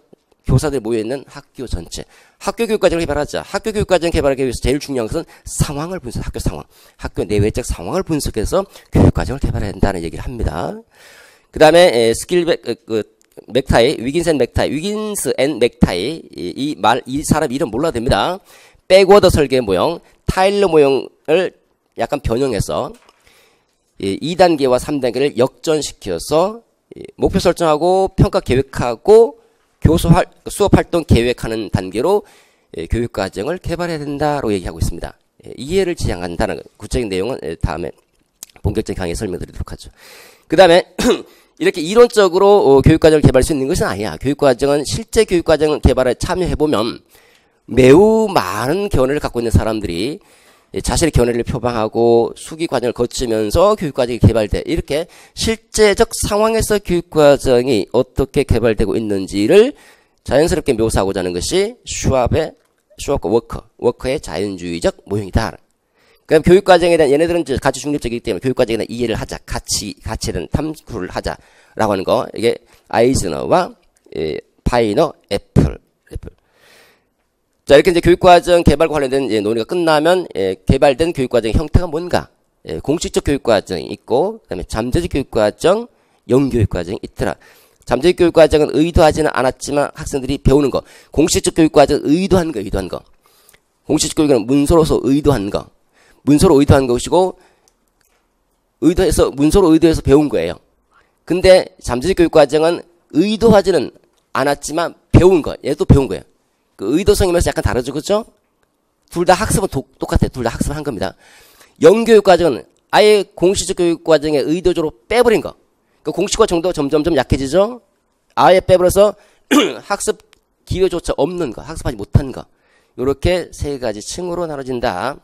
교사들이 모여있는 학교 전체 학교 교육과정을 개발하자. 학교 교육과정 개발하기 위해서 제일 중요한 것은 상황을 분석, 학교 상황, 학교 내외적 상황을 분석해서 교육과정을 개발해야 된다는 얘기를 합니다. 그 다음에 스킬백 위긴스 앤 맥타이 이 사람 이름 몰라도 됩니다. 백워드 설계 모형, 타일러 모형을 약간 변형해서 2단계와 3단계를 역전시켜서 목표 설정하고 평가 계획하고 수업 활동 계획하는 단계로 교육과정을 개발해야 된다고 얘기하고 있습니다. 이해를 지향한다는 구체적인 내용은 다음에 본격적인 강의에 설명드리도록 하죠. 그 다음에 이렇게 이론적으로 교육과정을 개발할 수 있는 것은 아니야. 교육과정은 실제 교육과정 개발에 참여해보면 매우 많은 견해를 갖고 있는 사람들이 자신의 견해를 표방하고 수기 과정을 거치면서 교육과정이 개발돼. 이렇게 실제적 상황에서 교육과정이 어떻게 개발되고 있는지를 자연스럽게 묘사하고자 하는 것이 슈왑과 워커의 자연주의적 모형이다. 그럼 교육과정에 대한 얘네들은 이제 가치 중립적이기 때문에 교육과정에 대한 이해를 하자. 가치에 대한 탐구를 하자라고 하는 거. 이게 아이즈너와 파이너, 애플. 자, 이렇게 이제 교육과정 개발과 관련된 논의가 끝나면 개발된 교육과정의 형태가 뭔가? 공식적 교육과정이 있고, 그다음에 잠재적 교육과정, 영교육과정이 있더라. 잠재적 교육과정은 의도하지는 않았지만 학생들이 배우는 거. 공식적 교육과정은 의도한 거. 공식적 교육은 문서로서 의도한 거. 문서로 의도한 것이고, 문서로 의도해서 배운 거예요. 근데 잠재적 교육과정은 의도하지는 않았지만 배운 거. 얘도 배운 거예요. 그 의도성이면서 약간 다르죠, 그렇죠? 둘 다 학습은 똑같아요. 둘 다 학습을 한 겁니다. 영교육과정은 아예 공식적 교육과정에 의도적으로 빼버린 거. 그 공식화 정도가 점점 약해지죠? 아예 빼버려서 학습 기회조차 없는 거, 학습하지 못한 거. 이렇게 세 가지 층으로 나눠진다.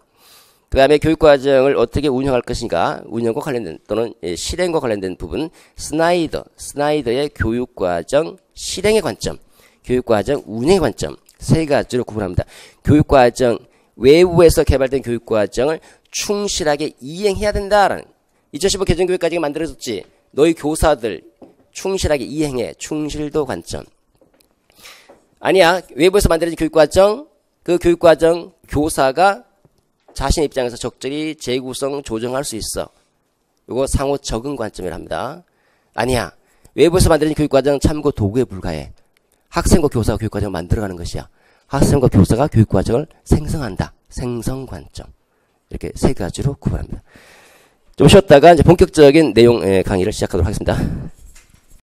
그 다음에 교육과정을 어떻게 운영할 것인가, 운영과 관련된 또는 실행과 관련된 부분, 스나이더의 교육과정 실행의 관점, 교육과정 운영의 관점, 세 가지로 구분합니다. 교육과정, 외부에서 개발된 교육과정을 충실하게 이행해야 된다라는 2015 개정교육과정이 만들어졌지. 너희 교사들 충실하게 이행해. 충실도 관점. 아니야. 외부에서 만들어진 교육과정, 그 교육과정 교사가 자신의 입장에서 적절히 재구성, 조정할 수 있어. 이거 상호 적응 관점이라 합니다. 아니야. 외부에서 만들어진 교육과정 참고 도구에 불과해. 학생과 교사가 교육과정을 만들어가는 것이야. 학생과 교사가 교육과정을 생성한다. 생성 관점. 이렇게 세 가지로 구분합니다. 좀 쉬었다가 이제 본격적인 내용 강의를 시작하도록 하겠습니다.